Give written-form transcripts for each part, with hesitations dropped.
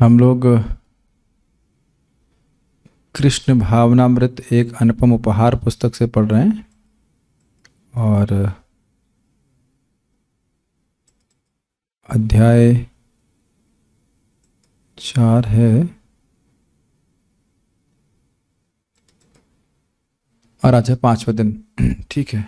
हम लोग कृष्ण भावनामृत एक अनुपम उपहार पुस्तक से पढ़ रहे हैं और अध्याय 4 है और आज है 5वां दिन। ठीक है,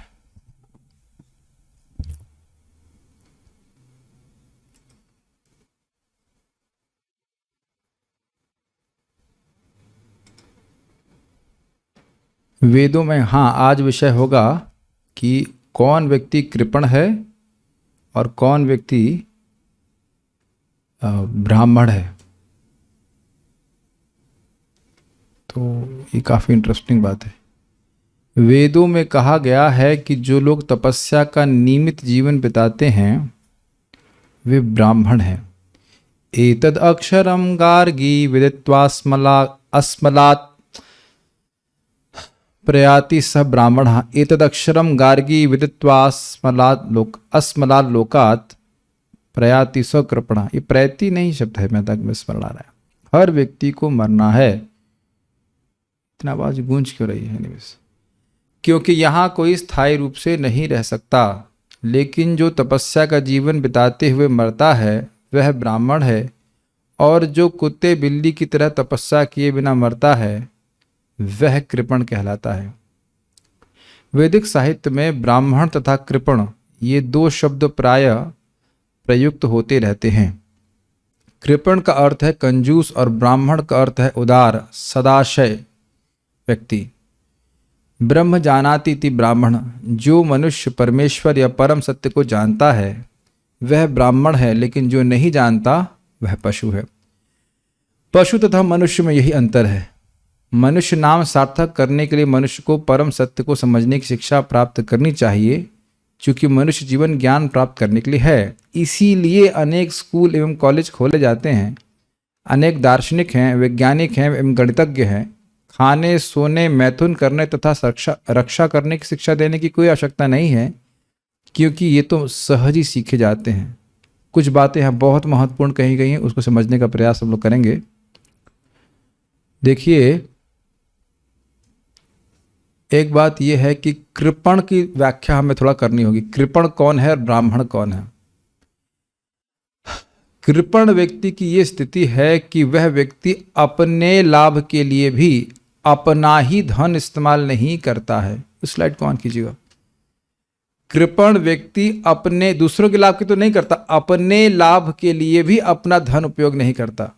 वेदों में आज विषय होगा कि कौन व्यक्ति कृपण है और कौन व्यक्ति ब्राह्मण है। तो ये काफ़ी इंटरेस्टिंग बात है। वेदों में कहा गया है कि जो लोग तपस्या का नियमित जीवन बिताते हैं वे ब्राह्मण हैं। एतद अक्षरम गार्गी विदित्वा अस्मलात् प्रयाति स ब्राह्मण। एतद अक्षरम गार्गी विदित्वा अस्मलात् लोकात् प्रयाति स कृपण। ये प्रयति नहीं शब्द है, मैं तक में स्मरण आ रहा है। हर व्यक्ति को मरना है। इतना आवाज गूंज क्यों रही है? क्योंकि यहाँ कोई स्थायी रूप से नहीं रह सकता, लेकिन जो तपस्या का जीवन बिताते हुए मरता है वह ब्राह्मण है, और जो कुत्ते बिल्ली की तरह तपस्या किए बिना मरता है वह कृपण कहलाता है। वैदिक साहित्य में ब्राह्मण तथा कृपण ये दो शब्द प्राय प्रयुक्त होते रहते हैं। कृपण का अर्थ है कंजूस और ब्राह्मण का अर्थ है उदार सदाशय व्यक्ति। ब्रह्म जानाति इति ब्राह्मण। जो मनुष्य परमेश्वर या परम सत्य को जानता है वह ब्राह्मण है, लेकिन जो नहीं जानता वह पशु है। पशु तथा मनुष्य में यही अंतर है। मनुष्य नाम सार्थक करने के लिए मनुष्य को परम सत्य को समझने की शिक्षा प्राप्त करनी चाहिए, क्योंकि मनुष्य जीवन ज्ञान प्राप्त करने के लिए है। इसीलिए अनेक स्कूल एवं कॉलेज खोले जाते हैं। अनेक दार्शनिक हैं, वैज्ञानिक हैं एवं गणितज्ञ हैं। खाने, सोने, मैथुन करने तथा रक्षा करने की शिक्षा देने की कोई आवश्यकता नहीं है, क्योंकि ये तो सहज ही सीखे जाते हैं। कुछ बातें यहाँ बहुत महत्वपूर्ण कही गई हैं, उसको समझने का प्रयास हम लोग करेंगे। देखिए, एक बात यह है कि कृपण की व्याख्या हमें थोड़ा करनी होगी। कृपण कौन है और ब्राह्मण कौन है? कृपण व्यक्ति की यह स्थिति है कि वह व्यक्ति अपने लाभ के लिए भी अपना ही धन इस्तेमाल नहीं करता है। स्लाइड को ऑन कीजिएगा। कृपण व्यक्ति अपने दूसरों के लाभ के तो नहीं करता, अपने लाभ के लिए भी अपना धन उपयोग नहीं करता।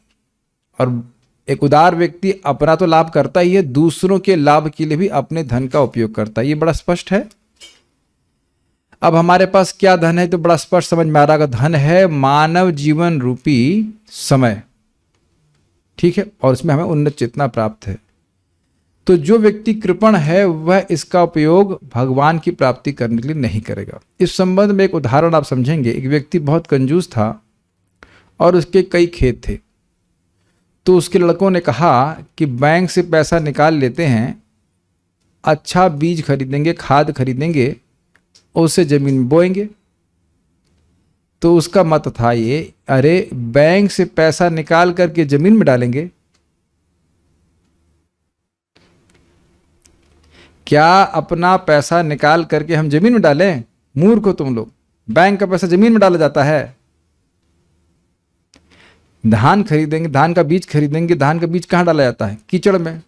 और एक उदार व्यक्ति अपना तो लाभ करता ही है, दूसरों के लाभ के लिए भी अपने धन का उपयोग करता है। ये बड़ा स्पष्ट है। अब हमारे पास क्या धन है तो बड़ा स्पष्ट समझ में आ रहा है। धन है मानव जीवन रूपी समय, ठीक है, और इसमें हमें उन्नत चेतना प्राप्त है। तो जो व्यक्ति कृपण है वह इसका उपयोग भगवान की प्राप्ति करने के लिए नहीं करेगा। इस संबंध में एक उदाहरण आप समझेंगे। एक व्यक्ति बहुत कंजूस था और उसके कई खेत थे। तो उसके लड़कों ने कहा कि बैंक से पैसा निकाल लेते हैं, अच्छा बीज खरीदेंगे, खाद खरीदेंगे, उससे जमीन में बोएंगे। तो उसका मत था ये, अरे बैंक से पैसा निकाल करके जमीन में डालेंगे? क्या अपना पैसा निकाल करके हम जमीन में डालें? मूर्ख हो तुम लोग। बैंक का पैसा जमीन में डाला जाता है। धान खरीदेंगे, धान का बीज खरीदेंगे, धान का बीज कहाँ डाला जाता है? कीचड़ में।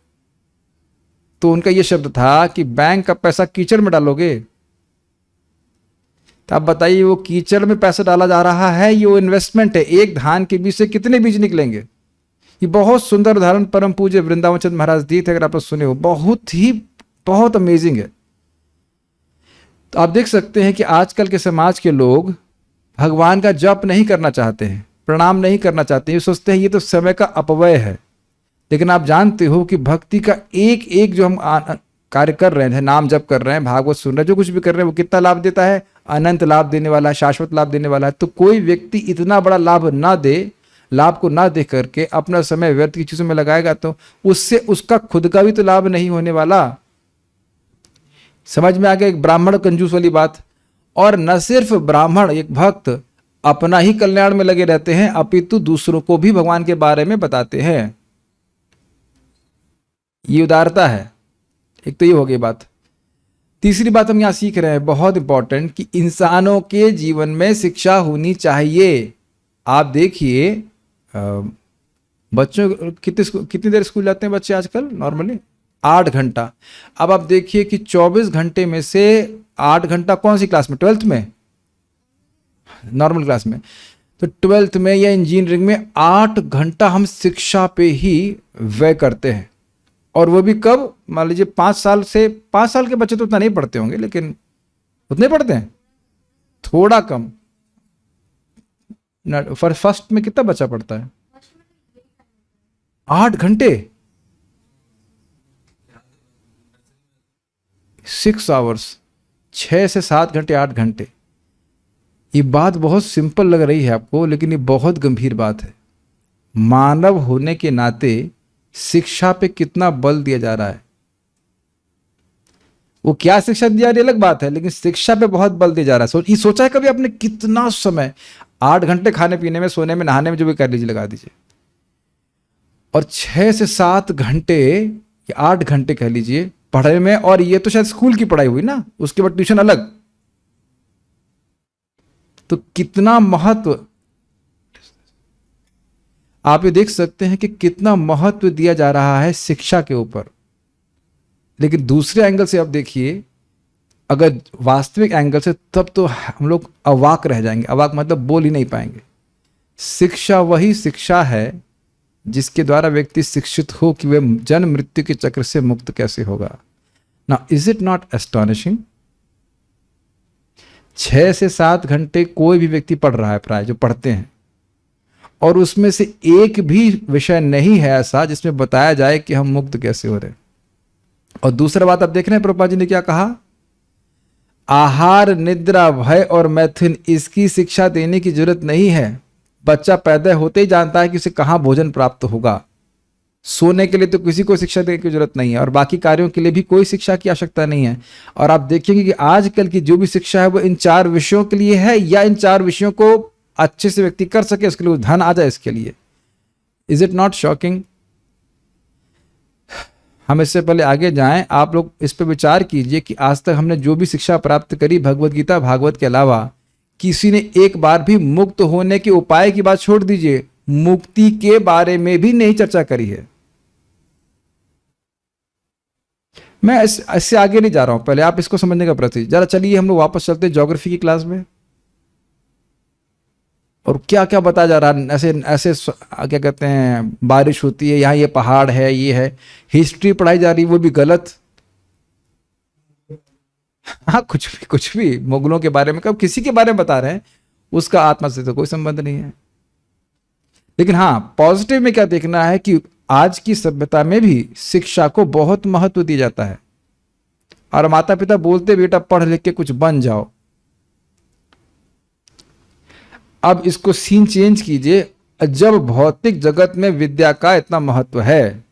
तो उनका यह शब्द था कि बैंक का पैसा कीचड़ में डालोगे? तो आप बताइए, वो कीचड़ में पैसा डाला जा रहा है, ये वो इन्वेस्टमेंट है। एक धान के बीज से कितने बीज निकलेंगे? ये बहुत सुंदर उदाहरण परम पूज्य वृंदावन चंद्र महाराज दिए थे, अगर आप सुने हो। बहुत अमेजिंग है। तो आप देख सकते हैं कि आजकल के समाज के लोग भगवान का जप नहीं करना चाहते हैं, प्रणाम नहीं करना चाहते हैं। ये सोचते हैं ये तो समय का अपव्यय है। लेकिन आप जानते हो कि भक्ति का एक एक जो हम कार्य कर रहे हैं, नाम जप कर रहे हैं, भागवत सुन रहे हैं, जो कुछ भी कर रहे हैं, वो कितना लाभ देता है? अनंत लाभ देने वाला है, शाश्वत लाभ देने वाला है। तो कोई व्यक्ति इतना बड़ा लाभ को ना दे करके अपना समय व्यर्थ की चीजों में लगाएगा तो उससे उसका खुद का भी तो लाभ नहीं होने वाला। समझ में आ गया? एक ब्राह्मण कंजूस वाली बात। और न सिर्फ ब्राह्मण, एक भक्त अपना ही कल्याण में लगे रहते हैं, अपितु दूसरों को भी भगवान के बारे में बताते हैं। ये उदारता है। एक तो ये हो गई बात। तीसरी बात हम यहां सीख रहे हैं, बहुत इंपॉर्टेंट, कि इंसानों के जीवन में शिक्षा होनी चाहिए। आप देखिए बच्चों कितनी देर स्कूल जाते हैं बच्चे आजकल नॉर्मली? 8 घंटा। अब आप देखिए कि 24 घंटे में से 8 घंटा कौन सी क्लास में? 12th में, नॉर्मल क्लास में। तो 12th में या इंजीनियरिंग में 8 घंटा हम शिक्षा पे ही व्यय करते हैं। और वो भी कब? मान लीजिए 5 साल के बच्चे तो उतना नहीं पढ़ते होंगे, लेकिन उतने पढ़ते हैं, थोड़ा कम। फर्स्ट में कितना बच्चा पढ़ता है? 8 घंटे, 6 आवर्स, 6 से 7 घंटे, 8 घंटे। ये बात बहुत सिंपल लग रही है आपको, लेकिन ये बहुत गंभीर बात है। मानव होने के नाते शिक्षा पे कितना बल दिया जा रहा है। वो क्या शिक्षा दी जा रही है अलग बात है, लेकिन शिक्षा पे बहुत बल दिया जा रहा है। ये सोचा है कभी आपने कितना समय? 8 घंटे खाने पीने में, सोने में, नहाने में, जो भी कर लीजिए लगा दीजिए, और 6 से 7 घंटे या 8 घंटे कह लीजिए पढ़ाई में। और ये तो शायद स्कूल की पढ़ाई हुई ना, उसके बाद ट्यूशन अलग। तो कितना महत्व आप ये देख सकते हैं कि कितना महत्व दिया जा रहा है शिक्षा के ऊपर। लेकिन दूसरे एंगल से आप देखिए, अगर वास्तविक एंगल से, तब तो हम लोग अवाक रह जाएंगे। अवाक मतलब बोल ही नहीं पाएंगे। शिक्षा वही शिक्षा है जिसके द्वारा व्यक्ति शिक्षित हो कि वह जन्म मृत्यु के चक्र से मुक्त कैसे होगा। ना, इज इट नॉट एस्टॉनिशिंग? 6 से 7 घंटे कोई भी व्यक्ति पढ़ रहा है, प्राय जो पढ़ते हैं, और उसमें से एक भी विषय नहीं है ऐसा जिसमें बताया जाए कि हम मुक्त कैसे हो रहे। और दूसरा बात आप देख रहे हैं प्रभुपाद जी ने क्या कहा? आहार, निद्रा, भय और मैथुन, इसकी शिक्षा देने की जरूरत नहीं है। बच्चा पैदा होते ही जानता है कि उसे कहां भोजन प्राप्त होगा। सोने के लिए तो किसी को शिक्षा देने की जरूरत नहीं है, और बाकी कार्यों के लिए भी कोई शिक्षा की आवश्यकता नहीं है। और आप देखेंगे कि आजकल की जो भी शिक्षा है वो इन 4 विषयों के लिए है, या इन 4 विषयों को अच्छे से व्यक्ति कर सके, उसके लिए धन आ जाए इसके लिए। Is it not shocking? हम इससे पहले आगे जाएं, आप लोग इस पर विचार कीजिए कि आज तक हमने जो भी शिक्षा प्राप्त करी भगवत गीता भागवत के अलावा, किसी ने एक बार भी मुक्त होने के उपाय की बात छोड़ दीजिए, मुक्ति के बारे में भी नहीं चर्चा करी है। मैं इससे आगे नहीं जा रहा हूं, पहले आप इसको समझने का प्रयास। जरा चलिए हम लोग वापस चलते हैं ज्योग्राफी की क्लास में, और क्या क्या बताया जा रहा है। ऐसे क्या कहते हैं, बारिश होती है, यहाँ ये पहाड़ है, ये है। हिस्ट्री पढ़ाई जा रही है, वो भी गलत। हाँ, कुछ भी मुगलों के बारे में, कब किसी के बारे में बता रहे हैं, उसका आत्मा से तो कोई संबंध नहीं है। लेकिन हाँ, पॉजिटिव में क्या देखना है कि आज की सभ्यता में भी शिक्षा को बहुत महत्व दिया जाता है, और माता पिता बोलते बेटा पढ़ लिख के कुछ बन जाओ। अब इसको सीन चेंज कीजिए। जब भौतिक जगत में विद्या का इतना महत्व है,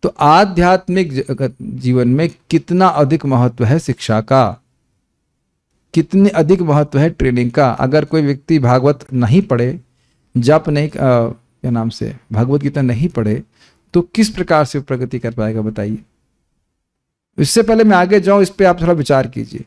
तो आध्यात्मिक जीवन में कितना अधिक महत्व है शिक्षा का, कितने अधिक महत्व है ट्रेनिंग का। अगर कोई व्यक्ति भागवत नहीं पढ़े, जप नहीं, क्या नाम से, भागवत गीता नहीं पढ़े, तो किस प्रकार से प्रगति कर पाएगा बताइए। इससे पहले मैं आगे जाऊं, इस पे आप थोड़ा विचार कीजिए।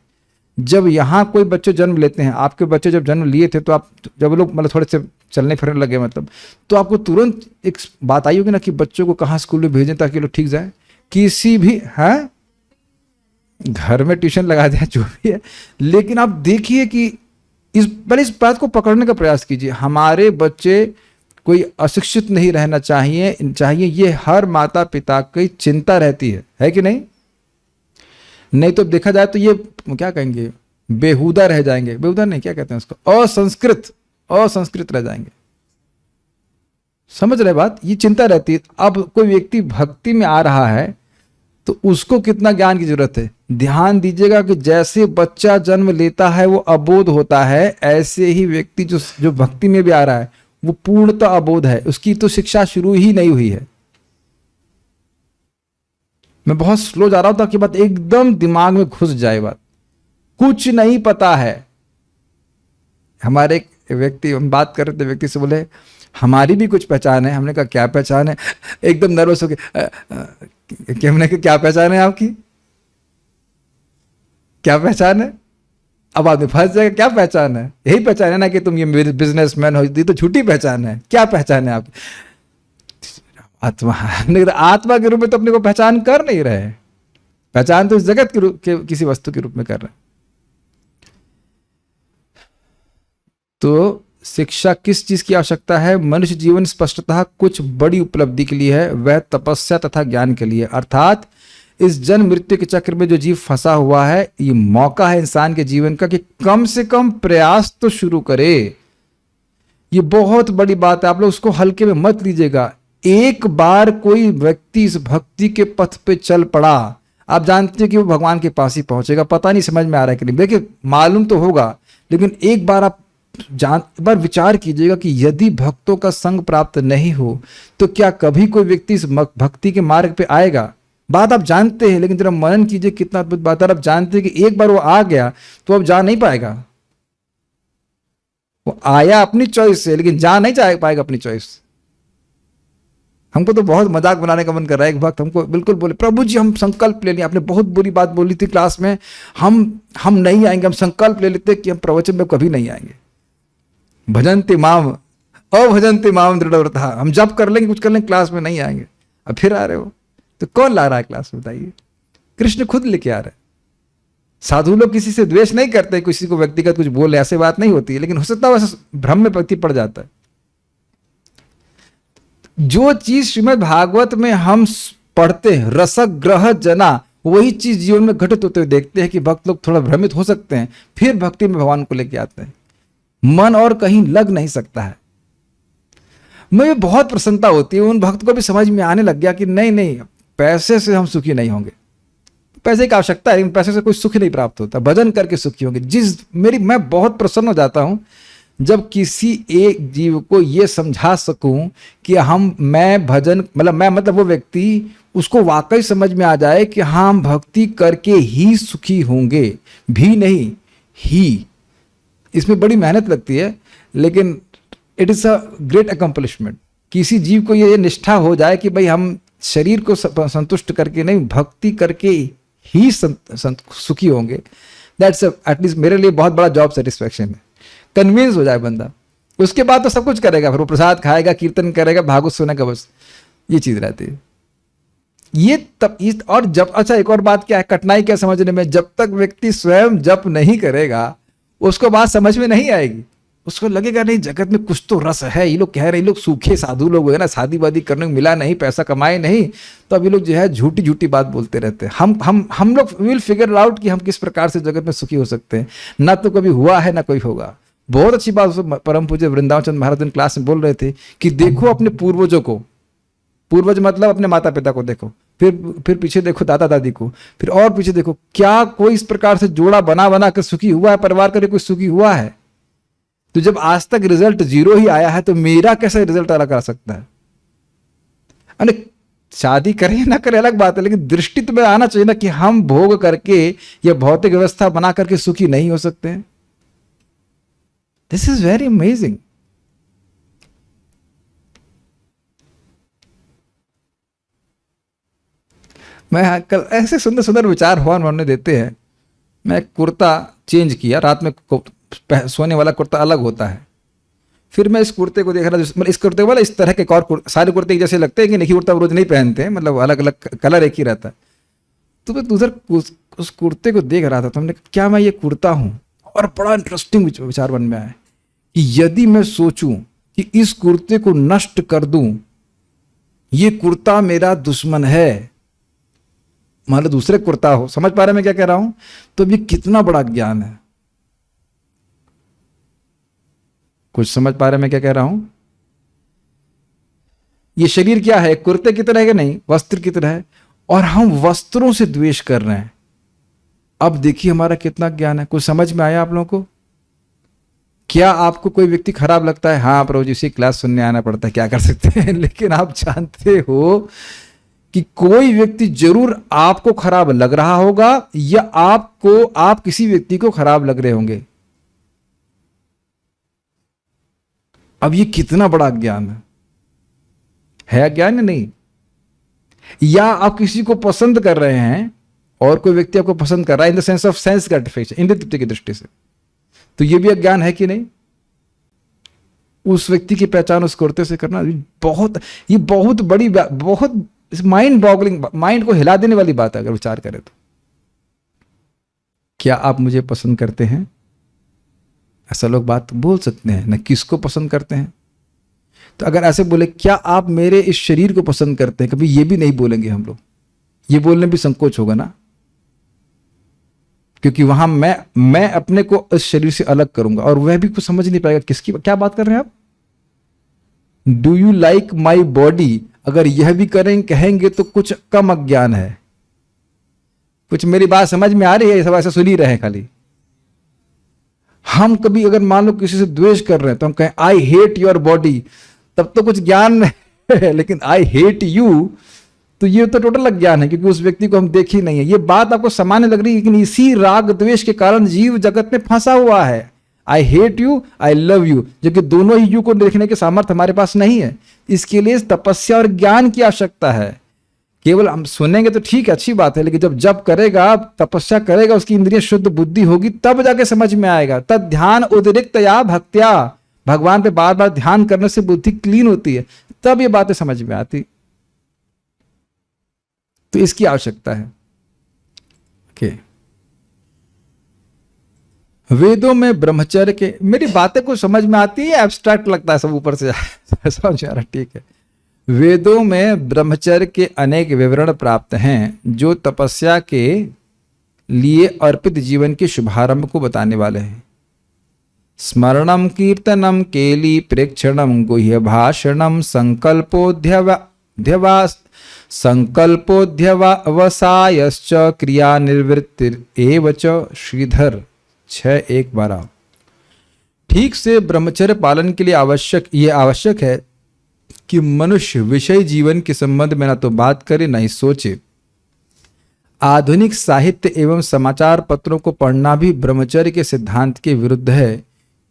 जब यहाँ कोई बच्चे जन्म लेते हैं, आपके बच्चे जब जन्म लिए थे, तो आप जब लोग मतलब थोड़े से चलने फिरने लगे, मतलब, तो आपको तुरंत एक बात आई होगी ना कि बच्चों को कहाँ स्कूल में भेजें ताकि लोग ठीक जाए। किसी भी है घर में ट्यूशन लगा दें, जो भी है। लेकिन आप देखिए कि पहले इस बात को पकड़ने का प्रयास कीजिए। हमारे बच्चे कोई अशिक्षित नहीं रहना चाहिए, ये हर माता पिता की चिंता रहती है कि नहीं? नहीं तो देखा जाए तो ये क्या कहेंगे, बेहुदा रह जाएंगे। बेहुदा नहीं, क्या कहते हैं उसको, असंस्कृत रह जाएंगे। समझ रहे बात? ये चिंता रहती है। अब कोई व्यक्ति भक्ति में आ रहा है तो उसको कितना ज्ञान की जरूरत है। ध्यान दीजिएगा कि जैसे बच्चा जन्म लेता है वो अबोध होता है, ऐसे ही व्यक्ति जो भक्ति में भी आ रहा है वो पूर्णतः अबोध है। उसकी तो शिक्षा शुरू ही नहीं हुई है। मैं बहुत स्लो जा रहा हूं ताकि बात एकदम दिमाग में घुस जाए। बात कुछ नहीं पता है। हमारे व्यक्ति, हम बात कर रहे थे, व्यक्ति से बोले हमारी भी कुछ पहचान है। हमने कहा क्या पहचान है? एकदम नर्वस हो गए। हमने कहा क्या पहचान है आपकी, क्या पहचान है? अब आदमी फंस जाएगा, क्या पहचान है? यही पहचान है ना कि तुम ये बिजनेसमैन हो, ये तो झूठी पहचान है। क्या पहचान है आपकी? आत्मा। आत्मा के रूप में तो अपने को पहचान कर नहीं रहे, पहचान तो इस जगत के रूप के किसी वस्तु के रूप में कर रहे हैं। तो शिक्षा किस चीज की आवश्यकता है? मनुष्य जीवन स्पष्टतः कुछ बड़ी उपलब्धि के लिए है, वह तपस्या तथा ज्ञान के लिए। अर्थात इस जन्म मृत्यु के चक्र में जो जीव फंसा हुआ है, ये मौका है इंसान के जीवन का कि कम से कम प्रयास तो शुरू करे। ये बहुत बड़ी बात है, आप लोग उसको हल्के में मत लीजिएगा। एक बार कोई व्यक्ति इस भक्ति के पथ पे चल पड़ा, आप जानते हैं कि वो भगवान के पास ही पहुंचेगा। पता नहीं समझ में आ रहा है कि नहीं, देखिए मालूम तो होगा, लेकिन एक बार आप एक बार विचार कीजिएगा कि यदि भक्तों का संग प्राप्त नहीं हो तो क्या कभी कोई व्यक्ति इस भक्ति के मार्ग पे आएगा? बात आप जानते हैं, लेकिन जरा मनन कीजिए, कितना अद्भुत बात है। आप जानते हैं कि एक बार वो आ गया तो अब जा नहीं पाएगा। वो आया अपनी चॉइस से, लेकिन जा नहीं जा पाएगा अपनी चॉइस से। हमको तो बहुत मजाक बनाने का मन कर रहा है। एक भक्त हमको बिल्कुल बोले, प्रभु जी हम संकल्प ले लिए, आपने बहुत बुरी बात बोली थी क्लास में, हम नहीं आएंगे, हम संकल्प ले लेते कि हम प्रवचन में कभी नहीं आएंगे। भजन्ति माम अभजन्ति माम दृढ़व्रतः, हम जब कर लेंगे, कुछ कर लेंगे, क्लास में नहीं आएंगे। अब फिर आ रहे हो, तो कौन ला रहा है क्लास में बताइए? कृष्ण खुद लेके आ रहे हैं। साधु लोग किसी से द्वेष नहीं करते, किसी को व्यक्तिगत कुछ बोले, ऐसे बात नहीं होती है, लेकिन हो सकता है वैसे भ्रम में व्यक्ति पड़ जाता है। जो चीज श्रीमद् भागवत में हम पढ़ते हैं, रसग्रह जना, वही चीज जीवन में घटित होते हुए देखते हैं कि भक्त लोग थोड़ा भ्रमित हो सकते हैं, फिर भक्ति में भगवान को लेके आते हैं। मन और कहीं लग नहीं सकता है। मुझे बहुत प्रसन्नता होती है, उन भक्त को भी समझ में आने लग गया कि नहीं नहीं, पैसे से हम सुखी नहीं होंगे। पैसे की आवश्यकता है, लेकिन पैसे से कोई सुख नहीं प्राप्त होता। भजन करके सुखी होंगे। मैं बहुत प्रसन्न हो जाता हूं जब किसी एक जीव को यह समझा सकूं कि मैं भजन, मतलब वो व्यक्ति, उसको वाकई समझ में आ जाए कि हाँ, हम भक्ति करके ही सुखी होंगे, भी नहीं ही। इसमें बड़ी मेहनत लगती है, लेकिन it is a great accomplishment. किसी जीव को ये निष्ठा हो जाए कि भाई हम शरीर को संतुष्ट करके नहीं, भक्ति करके ही सुखी होंगे, दैट्स एटलीस्ट मेरे लिए बहुत बड़ा जॉब सेटिस्फैक्शन है। कन्विंस हो जाए बंदा, उसके बाद तो सब कुछ करेगा, फिर वो प्रसाद खाएगा, कीर्तन करेगा, भागवत सुनेगा, बस ये चीज रहती है। ये तब और जब, अच्छा एक और बात क्या है, कठिनाई क्या समझने में, जब तक व्यक्ति स्वयं जप नहीं करेगा उसको बात समझ में नहीं आएगी। उसको लगेगा नहीं, जगत में कुछ तो रस है। ये लोग कह रहे हैं, लोग सूखे साधु लोग है ना, शादी वादी करने को मिला नहीं, पैसा कमाए नहीं, तो अब ये लोग जो है झूठी झूठी बात बोलते रहते हैं। हम लोग विल फिगर आउट कि हम किस प्रकार से जगत में सुखी हो सकते हैं। ना तो कभी हुआ है, ना कोई होगा। बहुत अच्छी बात परम पूज्य वृंदावन चंद्र महाराज क्लास में बोल रहे थे कि देखो अपने पूर्वजों को, पूर्वज मतलब अपने माता पिता को देखो, फिर पीछे देखो दादा दादी को, फिर और पीछे देखो, क्या कोई इस प्रकार से जोड़ा बना बना कर सुखी हुआ है, परिवार करके कोई सुखी हुआ है? तो जब आज तक रिजल्ट 0 ही आया है, तो मेरा कैसा रिजल्ट अलग आ सकता है? अरे शादी करें ना करें अलग बात है, लेकिन दृष्टि तो में आना चाहिए ना कि हम भोग करके या भौतिक व्यवस्था बना करके सुखी नहीं हो सकते हैं। This is very amazing. मैं कल ऐसे सुंदर सुंदर विचार भगवान उन्होंने देते हैं। मैं कुर्ता चेंज किया, रात में सोने वाला कुर्ता अलग होता है, फिर मैं इस कुर्ते को देख रहा, मतलब इस कुर्ते वाला इस तरह के और सारे कुर्ते एक जैसे लगते हैं कि नहीं, कुर्ता रोज नहीं पहनते हैं, मतलब अलग अलग कलर एक ही रहता है। तो मैं उधर उस कुर्ते को देख रहा था, तो हमने क्या मैं ये कुर्ता हूं? और बड़ा इंटरेस्टिंग विचार मन में आया कि यदि मैं सोचूं कि इस कुर्ते को नष्ट कर दूं, ये कुर्ता मेरा दुश्मन है, मान लो दूसरे कुर्ता हो, समझ पा रहे मैं क्या कह रहा हूं? तो ये कितना बड़ा ज्ञान है। कुछ समझ पा रहे मैं क्या कह रहा हूं? ये शरीर क्या है? कुर्ते की तरह है कि नहीं, वस्त्र की तरह है, और हम वस्त्रों से द्वेष कर रहे हैं। अब देखिए हमारा कितना ज्ञान है। कुछ समझ में आया आप लोगों को? क्या आपको कोई व्यक्ति खराब लगता है? हाँ प्रभु जी, इसी क्लास सुनने आना पड़ता है, क्या कर सकते हैं। लेकिन आप जानते हो कि कोई व्यक्ति जरूर आपको खराब लग रहा होगा, या आप किसी व्यक्ति को खराब लग रहे होंगे। अब ये कितना बड़ा ज्ञान है ज्ञान या नहीं? या आप किसी को पसंद कर रहे हैं और कोई व्यक्ति आपको पसंद कर रहा है in the sense of sense gratification, इंद्रिय तृप्ति की दृष्टि से, तो ये भी अज्ञान है कि नहीं? उस व्यक्ति की पहचान उस कुर्ते से करना ये बहुत बड़ी, बहुत माइंड बॉगलिंग, माइंड को हिला देने वाली बात है अगर विचार करें तो। क्या आप मुझे पसंद करते हैं? ऐसा लोग बात बोल सकते हैं ना, किसको पसंद करते हैं? तो अगर ऐसे बोले क्या आप मेरे इस शरीर को पसंद करते हैं, कभी ये भी नहीं बोलेंगे हम लोग, ये बोलने भी संकोच होगा ना, क्योंकि वहां मैं अपने को इस शरीर से अलग करूंगा और वह भी कुछ समझ नहीं पाएगा किसकी क्या बात कर रहे हैं आप। Do you like my body, अगर यह भी कहेंगे तो कुछ कम अज्ञान है। कुछ मेरी बात समझ में आ रही है? सब ऐसा सुन ही रहे हैं खाली। हम कभी अगर मान लो किसी से द्वेष कर रहे हैं तो हम कहें आई हेट योर बॉडी, तब तो कुछ ज्ञान है, लेकिन आई हेट यू तो ये तो टोटल अज्ञान है, क्योंकि उस व्यक्ति को हम देख ही नहीं है। ये बात आपको सामान्य लग रही है, लेकिन इसी राग द्वेष के कारण जीव जगत में फंसा हुआ है। I hate you, I love you, जबकि दोनों ही यू को देखने के सामर्थ्य हमारे पास नहीं है। इसके लिए तपस्या और ज्ञान की आवश्यकता है। केवल हम सुनेंगे तो ठीक है, अच्छी बात है, लेकिन जब करेगा, तपस्या करेगा, उसकी इंद्रिय शुद्ध बुद्धि होगी, तब जाके समझ में आएगा। तद ध्यान उदरिक्त या भक्त्या, भगवान पे बार बार ध्यान करने से बुद्धि क्लीन होती है, तब ये बातें समझ में आती। तो इसकी आवश्यकता है। ओके, वेदों में ब्रह्मचर्य के, मेरी बातें कुछ समझ में आती है, एब्स्ट्रैक्ट लगता है सब ऊपर से समझ आ रहा, ठीक है। वेदों में ब्रह्मचर्य के अनेक विवरण प्राप्त हैं जो तपस्या के लिए अर्पित जीवन के शुभारंभ को बताने वाले हैं। स्मरणम कीर्तनम केली प्रेक्षणम गुह्य भाषणम संकल्पोध्यवसायश्च क्रिया निर्वृत्तिरेव च। श्रीधर 6:1-12। ठीक से ब्रह्मचर्य पालन के लिए आवश्यक है कि मनुष्य विषय जीवन के संबंध में न तो बात करे न ही सोचे। आधुनिक साहित्य एवं समाचार पत्रों को पढ़ना भी ब्रह्मचर्य के सिद्धांत के विरुद्ध है,